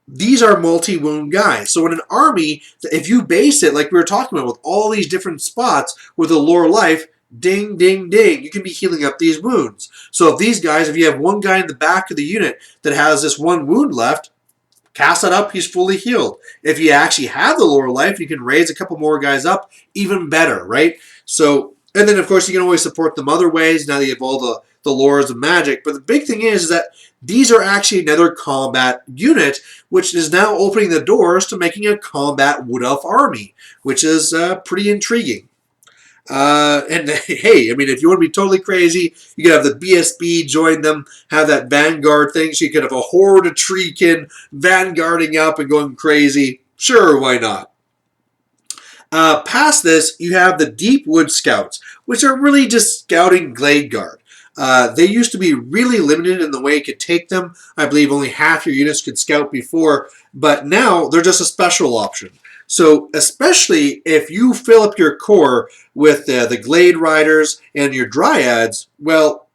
these are multi-wound guys. So in an army, if you base it like we were talking about with all these different spots with a lore life, ding, ding, ding, you can be healing up these wounds. So if these guys, if you have one guy in the back of the unit that has this one wound left, cast that up, he's fully healed. If you actually have the lore life, you can raise a couple more guys up, even better, right? So, and then of course you can always support them other ways now that you have all the lores of magic. But the big thing is that these are actually another combat unit, which is now opening the doors to making a combat wood elf army, which is pretty intriguing. And hey, I mean, if you want to be totally crazy, you could have the BSB join them, have that vanguard thing, so you could have a horde of Treekin vanguarding up and going crazy. Sure, why not? Past this, you have the Deepwood Scouts, which are really just scouting Glade Guard. They used to be really limited in the way you could take them. I believe only half your units could scout before, but now they're just a special option. So especially if you fill up your core with the Glade Riders and your Dryads, well,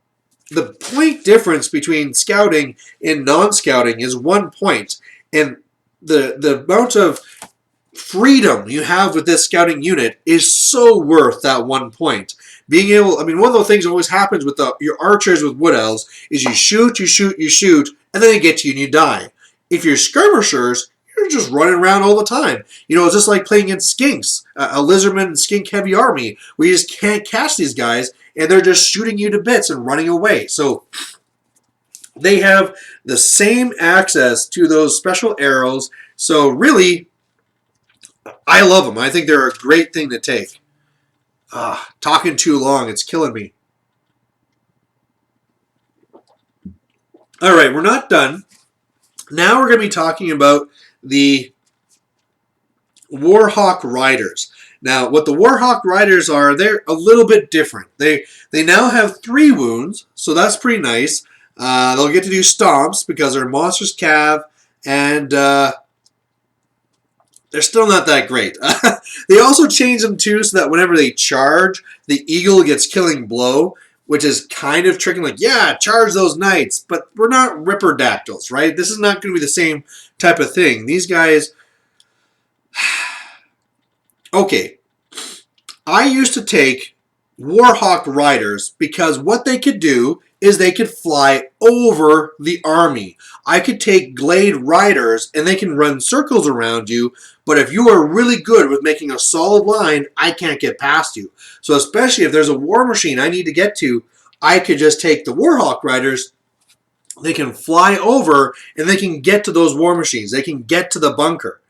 the point difference between scouting and non-scouting is 1 point, and the amount of freedom you have with this scouting unit is so worth that 1 point. Being able, I mean, one of the things that always happens with your archers with wood elves is you shoot, and then they get to you and you die. If you're skirmishers, you're just running around all the time. You know, it's just like playing against skinks, a lizardman and skink heavy army, where you just can't catch these guys, and they're just shooting you to bits and running away. So they have the same access to those special arrows. So really, I love them. I think they're a great thing to take. Talking too long. It's killing me. All right, we're not done. Now we're going to be talking about the Warhawk Riders. Now, what the Warhawk Riders are, they're a little bit different. They now have 3 wounds, so that's pretty nice. They'll get to do stomps because they're monstrous cav, and they're still not that great. They also change them too so that whenever they charge, the eagle gets killing blow, which is kind of tricking, like, yeah, charge those knights, but we're not ripperdactyls, right? This is not going to be the same type of thing. These guys... Okay, I used to take Warhawk Riders because what they could do is they could fly over the army. I could take Glade Riders and they can run circles around you, but if you are really good with making a solid line, I can't get past you. So especially if there's a war machine I need to get to, I could just take the Warhawk Riders. They can fly over and they can get to those war machines. They can get to the bunker.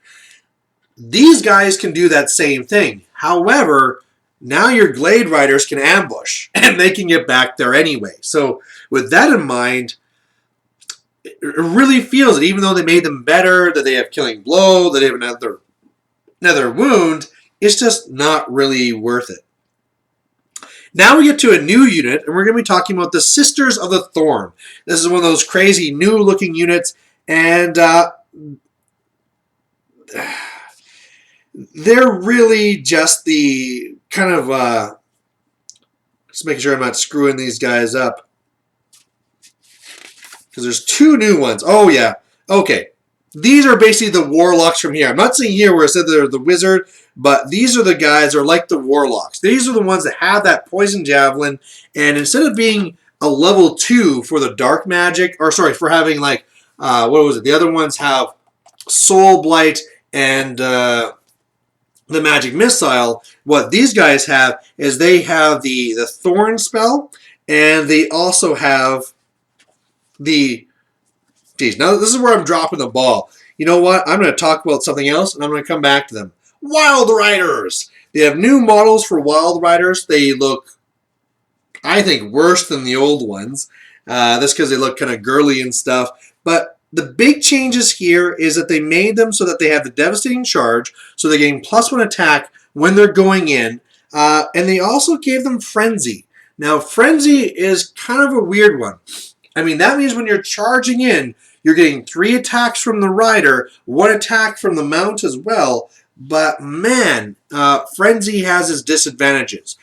These guys can do that same thing. However, now your Glade Riders can ambush, and they can get back there anyway. So with that in mind, it really feels that even though they made them better, that they have killing blow, that they have another wound, it's just not really worth it. Now we get to a new unit, and we're going to be talking about the Sisters of the Thorn. This is one of those crazy new-looking units, and they're really just the kind of, just making sure I'm not screwing these guys up. Because there's 2 new ones. Oh, yeah. Okay. These are basically the warlocks from here. I'm not saying here where it said they're the wizard, but these are the guys that are like the warlocks. These are the ones that have that poison javelin, and instead of being a level 2 for the dark magic, or sorry, for having like, what was it? The other ones have soul blight and the magic missile. What these guys have is they have the thorn spell, and they also have the... Geez, now this is where I'm dropping the ball. You know what? I'm going to talk about something else, and I'm going to come back to them. Wild Riders! They have new models for Wild Riders. They look, I think, worse than the old ones. That's because they look kind of girly and stuff. But the big changes here is that they made them so that they have the devastating charge, so they're getting +1 attack when they're going in, and they also gave them frenzy. Now, frenzy is kind of a weird one. I mean, that means when you're charging in, you're getting 3 attacks from the rider, 1 attack from the mount as well, but man, frenzy has its disadvantages.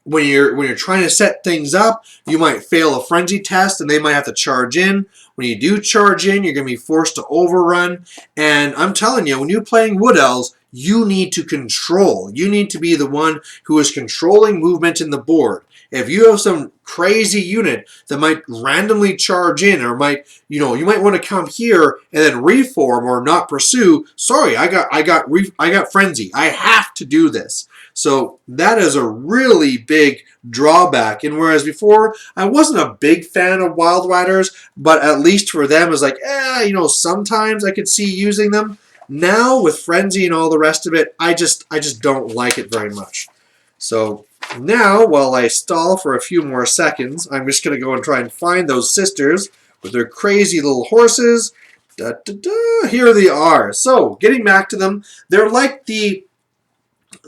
When you're trying to set things up, you might fail a frenzy test and they might have to charge in. When you do charge in, you're going to be forced to overrun. And I'm telling you, when you're playing Wood Elves, you need to control. You need to be the one who is controlling movement in the board. If you have some crazy unit that might randomly charge in, or might, you might want to come here and then reform or not pursue. Sorry, I got frenzy. I have to do this. So that is a really big drawback. And whereas before I wasn't a big fan of Wild Riders, but at least for them it's like, sometimes I could see using them. Now with frenzy and all the rest of it, I just don't like it very much. So now, while I stall for a few more seconds, I'm just going to go and try and find those sisters with their crazy little horses. Here they are. So, getting back to them, they're like the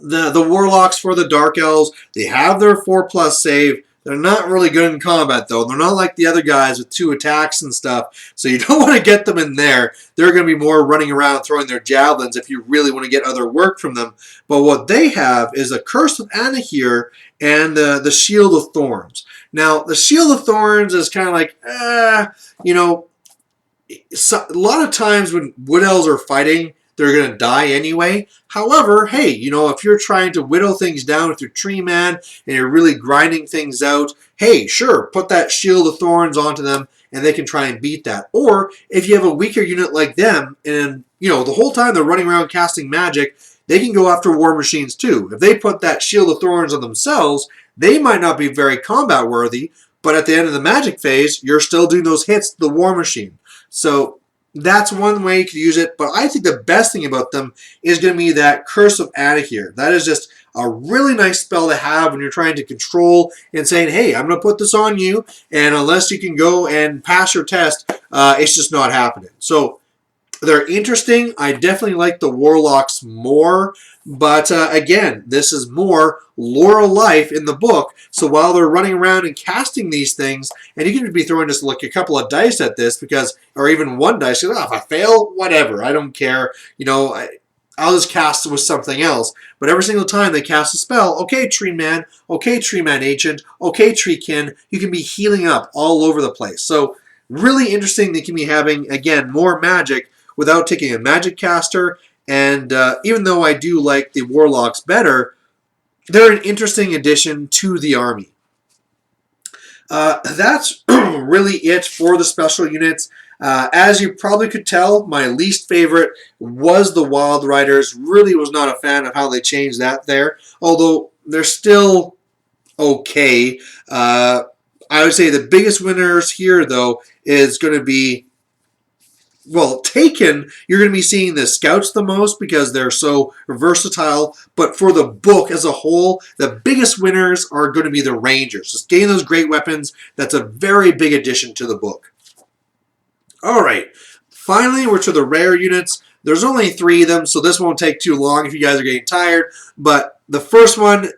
warlocks for the Dark Elves. They have their 4+ save. They're not really good in combat, though. They're not like the other guys with 2 attacks and stuff, so you don't want to get them in there. They're going to be more running around throwing their javelins if you really want to get other work from them. But what they have is a Curse of Anahir and the Shield of Thorns. Now, the Shield of Thorns is kind of like, you know, so, a lot of times when Wood Elves are fighting, they're going to die anyway. However, hey, you know, if you're trying to whittle things down with your Treeman and you're really grinding things out, hey, sure, put that Shield of Thorns onto them and they can try and beat that. Or if you have a weaker unit like them and, you know, the whole time they're running around casting magic, they can go after war machines too. If they put that Shield of Thorns on themselves, they might not be very combat worthy, but at the end of the magic phase, you're still doing those hits to the war machine. So that's one way you could use it, but I think the best thing about them is going to be that Curse of Anahir. That is just a really nice spell to have when you're trying to control and saying, hey, I'm going to put this on you, and unless you can go and pass your test, it's just not happening. So they're interesting. I definitely like the Warlocks more, but again, this is more lore of life in the book. So while they're running around and casting these things, and you can be throwing just like a couple of dice at this because, or even one dice, if I fail, whatever, I don't care. You know, I'll just cast it with something else. But every single time they cast a spell, okay, Treeman, okay, Treeman Ancient, okay, Treekin, you can be healing up all over the place. So really interesting. They can be having, again, more magic without taking a magic caster, and even though I do like the Warlocks better, they're an interesting addition to the army. That's really it for the special units. As you probably could tell, my least favorite was the Wild Riders. Really was not a fan of how they changed that there, although they're still okay. I would say the biggest winners here, though, is going to be, well, Taken, you're going to be seeing the scouts the most because they're so versatile. But for the book as a whole, the biggest winners are going to be the Rangers. Just getting those great weapons, that's a very big addition to the book. All right, finally, we're to the rare units. There's only 3 of them, so this won't take too long if you guys are getting tired. But the first one,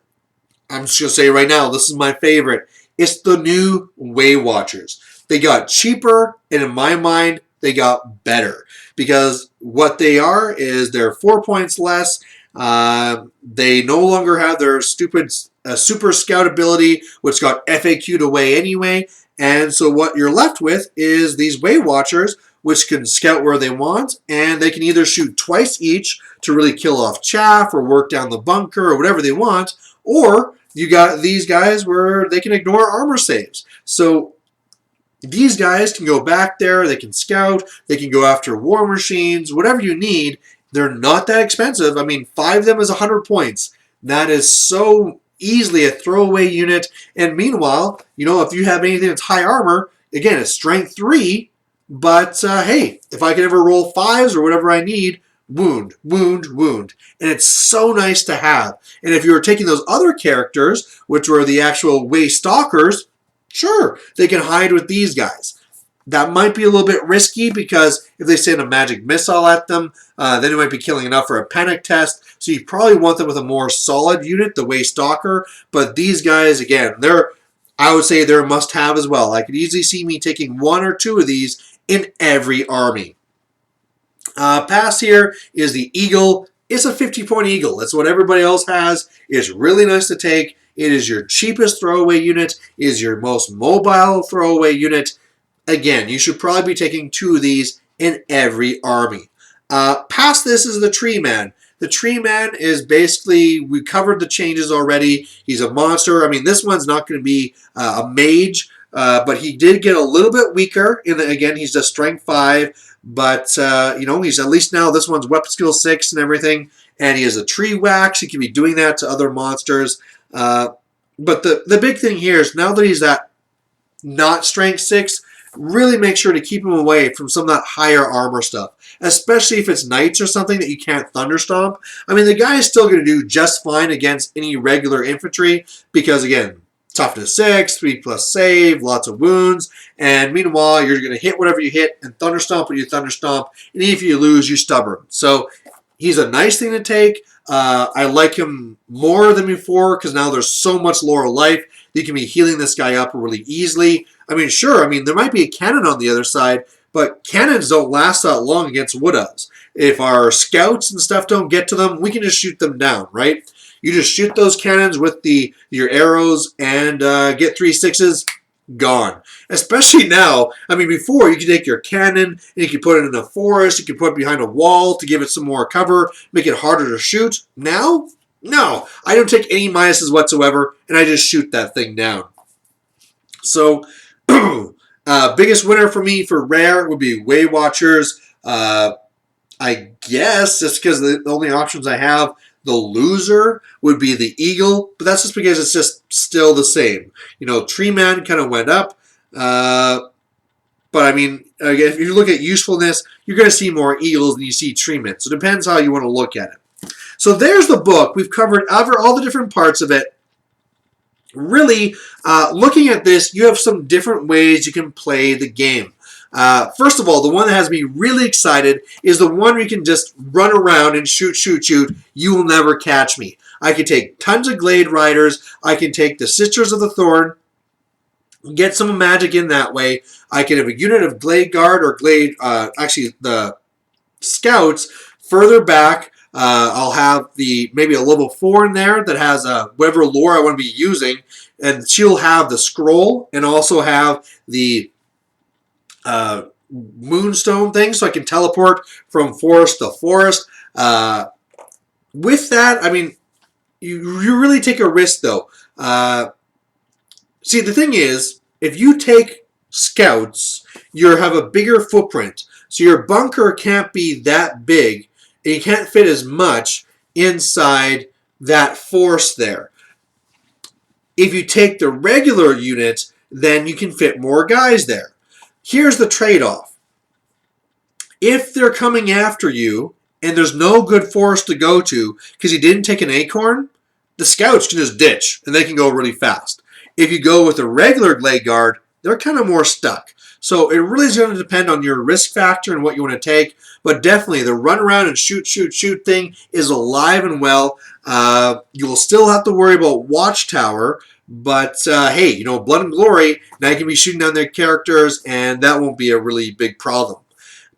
I'm just going to say right now, this is my favorite. It's the new Waywatchers. They got cheaper, and in my mind, they got better, because what they are is they're 4 points less. They no longer have their stupid super scout ability, which got FAQ'd away anyway. And so what you're left with is these Waywatchers, which can scout where they want, and they can either shoot twice each to really kill off chaff or work down the bunker or whatever they want, or you got these guys where they can ignore armor saves. So these guys can go back there, they can scout, they can go after war machines, whatever you need. They're not that expensive. I mean, 5 of them is 100 points. That is so easily a throwaway unit. And meanwhile, you know, if you have anything that's high armor, again, it's strength 3, but hey, if I can ever roll 5s or whatever I need, wound, wound, wound. And it's so nice to have. And if you were taking those other characters, which were the actual Waystalkers, sure, they can hide with these guys. That might be a little bit risky because if they send a magic missile at them, then it might be killing enough for a panic test. So you probably want them with a more solid unit, the Waystalker. But these guys, again, I would say they're a must-have as well. I could easily see me taking 1 or 2 of these in every army. Pass here is the Eagle. It's a 50-point Eagle. That's what everybody else has. It's really nice to take. It is your cheapest throwaway unit. It is your most mobile throwaway unit. Again, you should probably be taking 2 of these in every army. Past this is the Treeman. The Treeman is basically, we covered the changes already. He's a monster. I mean, this one's not going to be a mage, but he did get a little bit weaker. Again, he's just strength 5, but you know, he's at least now, this one's weapon skill 6 and everything, and he has a tree wax. He can be doing that to other monsters. But the big thing here is now that he's at not strength 6, really make sure to keep him away from some of that higher armor stuff, especially if it's knights or something that you can't thunderstomp. I mean, the guy is still going to do just fine against any regular infantry because, again, toughness 6, 3+ save, lots of wounds, and meanwhile, you're going to hit whatever you hit and thunderstomp what you thunderstomp, and if you lose, you're stubborn. So he's a nice thing to take, I like him more than before because now there's so much lower life. You can be healing this guy up really easily. I mean, sure, I mean, there might be a cannon on the other side, but cannons don't last that long against wood elves. If our scouts and stuff don't get to them, we can just shoot them down, right? You just shoot those cannons with your arrows and get 3 6s, gone. Especially now, I mean, before you could take your cannon and you could put it in a forest, you could put it behind a wall to give it some more cover, make it harder to shoot. Now, no, I don't take any minuses whatsoever, and I just shoot that thing down. So, biggest winner for me for rare would be Way Watchers. I guess just because the only options I have, the loser would be the eagle, but that's just because it's just still the same. You know, Treeman kind of went up, but I mean, if you look at usefulness, you're going to see more eagles than you see treemen. So it depends how you want to look at it. So there's the book. We've covered over all the different parts of it. Really, looking at this, you have some different ways you can play the game. First of all, the one that has me really excited is the one where you can just run around and shoot, shoot, shoot. You will never catch me. I can take tons of Glade Riders. I can take the Sisters of the Thorn, get some magic in that way. I can have a unit of Glade Guard or Glade, actually the Scouts further back. I'll have maybe a level 4 in there that has whatever lore I want to be using, and she'll have the scroll and also have the moonstone thing, so I can teleport from forest to forest. With that, I mean, you really take a risk though. See, the thing is, if you take scouts, you have a bigger footprint, so your bunker can't be that big. You can't fit as much inside that force there. If you take the regular unit, then you can fit more guys there. Here's the trade-off. If they're coming after you and there's no good forest to go to because you didn't take an acorn, the scouts can just ditch and they can go really fast. If you go with a regular Glade Guard, they're kind of more stuck. So it really is going to depend on your risk factor and what you want to take. But definitely the run around and shoot, shoot, shoot thing is alive and well. You will still have to worry about Watchtower. But hey, you know, Blood and Glory, now you can be shooting down their characters and that won't be a really big problem.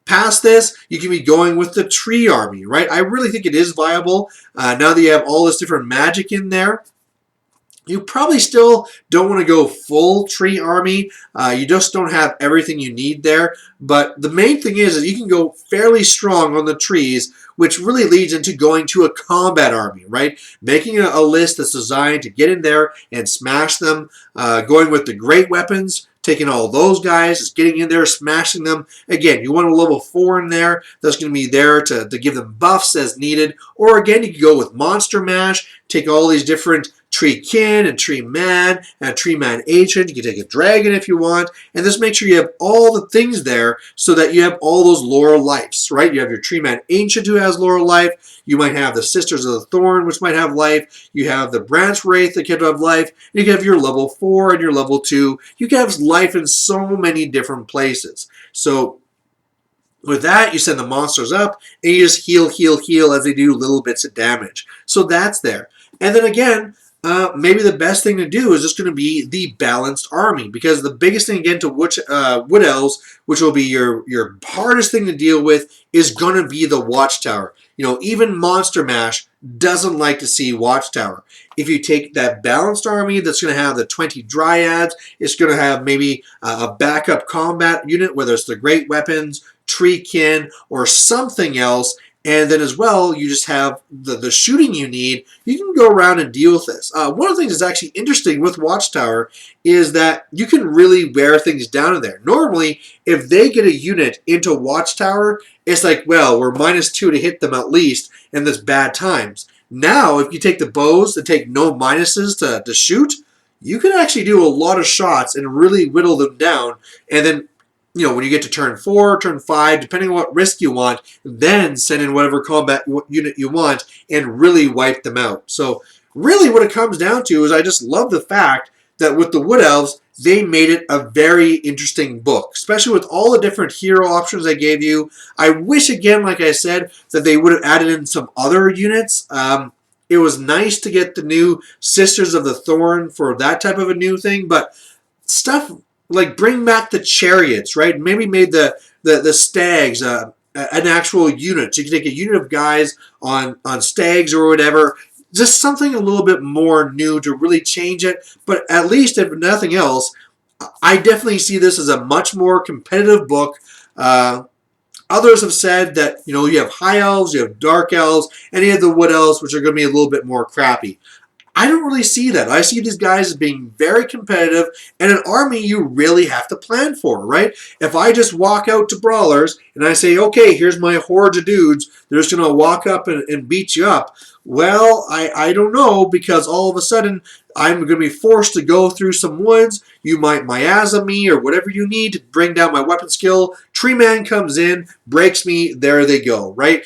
Past this, you can be going with the tree army, right? I really think it is viable. Now that you have all this different magic in there. You probably still don't want to go full tree army. You just don't have everything you need there. But the main thing is that you can go fairly strong on the trees, which really leads into going to a combat army, right? Making a list that's designed to get in there and smash them. Going with the great weapons, taking all those guys, just getting in there, smashing them. Again, you want a level 4 in there that's going to be there to give them buffs as needed. Or again, you can go with Monster Mash, take all these different tree kin and tree man and tree man agent. You can take a dragon if you want, and just make sure you have all the things there so that you have all those lore lives, right? You have your tree man ancient who has lore life. You might have the Sisters of the Thorn, which might have life. You have the branch wraith that can have life. You can have your level 4 and your level 2. You can have life in so many different places. So with that, you send the monsters up and you just heal, heal, heal as they do little bits of damage. So that's there. And then again, maybe the best thing to do is just going to be the balanced army, because the biggest thing again to Wood Elves, which will be your hardest thing to deal with, is going to be the Watchtower. You know, even Monster Mash doesn't like to see Watchtower. If you take that balanced army that's going to have the 20 Dryads, it's going to have maybe a backup combat unit, whether it's the great weapons, tree kin, or something else. And then as well, you just have the shooting you need. You can go around and deal with this. One of the things that's actually interesting with Watchtower is that you can really wear things down in there. Normally, if they get a unit into Watchtower, it's like, well, we're -2 to hit them at least, and that's bad times. Now, if you take the bows that take no minuses to shoot, you can actually do a lot of shots and really whittle them down. And then, you know, when you get to turn 4, turn 5, depending on what risk you want, then send in whatever combat unit you want and really wipe them out. So really what it comes down to is I just love the fact that with the Wood Elves, they made it a very interesting book, especially with all the different hero options they gave you. I wish, again, like I said, that they would have added in some other units. It was nice to get the new Sisters of the Thorn for that type of a new thing, but stuff like bring back the chariots, right? Maybe made the stags an actual unit. So you can take a unit of guys on stags or whatever. Just something a little bit more new to really change it. But at least, if nothing else, I definitely see this as a much more competitive book. Others have said that, you know, you have high elves, you have dark elves, and you have the wood elves, which are going to be a little bit more crappy. I don't really see that. I see these guys as being very competitive, and an army you really have to plan for, right? If I just walk out to Brawlers and I say, okay, here's my horde of dudes, they're just going to walk up and beat you up. Well, I don't know, because all of a sudden I'm going to be forced to go through some woods. You might miasm me or whatever you need to bring down my weapon skill. Treeman comes in, breaks me, there they go, right?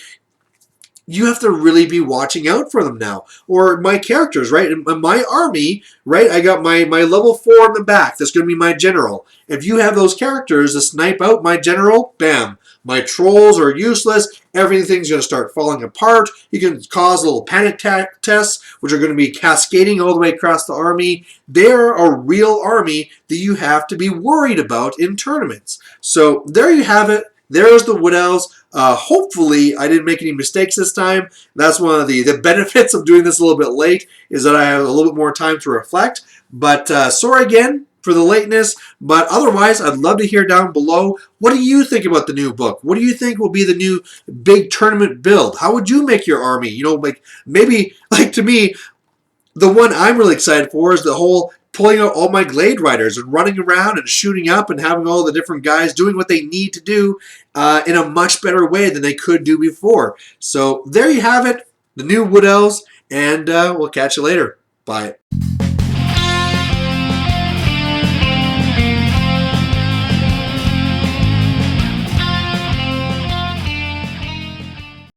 You have to really be watching out for them now. Or my characters, right? In my army, right? I got my level 4 in the back. That's going to be my general. If you have those characters to snipe out my general, bam. My trolls are useless. Everything's going to start falling apart. You can cause little panic tests, which are going to be cascading all the way across the army. They're a real army that you have to be worried about in tournaments. So there you have it. There's the Wood Elves. Hopefully, I didn't make any mistakes this time. That's one of the benefits of doing this a little bit late, is that I have a little bit more time to reflect. But sorry again for the lateness. But otherwise, I'd love to hear down below, what do you think about the new book? What do you think will be the new big tournament build? How would you make your army? You know, like maybe, like to me, the one I'm really excited for is the whole pulling out all my Glade riders and running around and shooting up and having all the different guys doing what they need to do in a much better way than they could do before. So there you have it, the new Wood Elves, and we'll catch you later. Bye.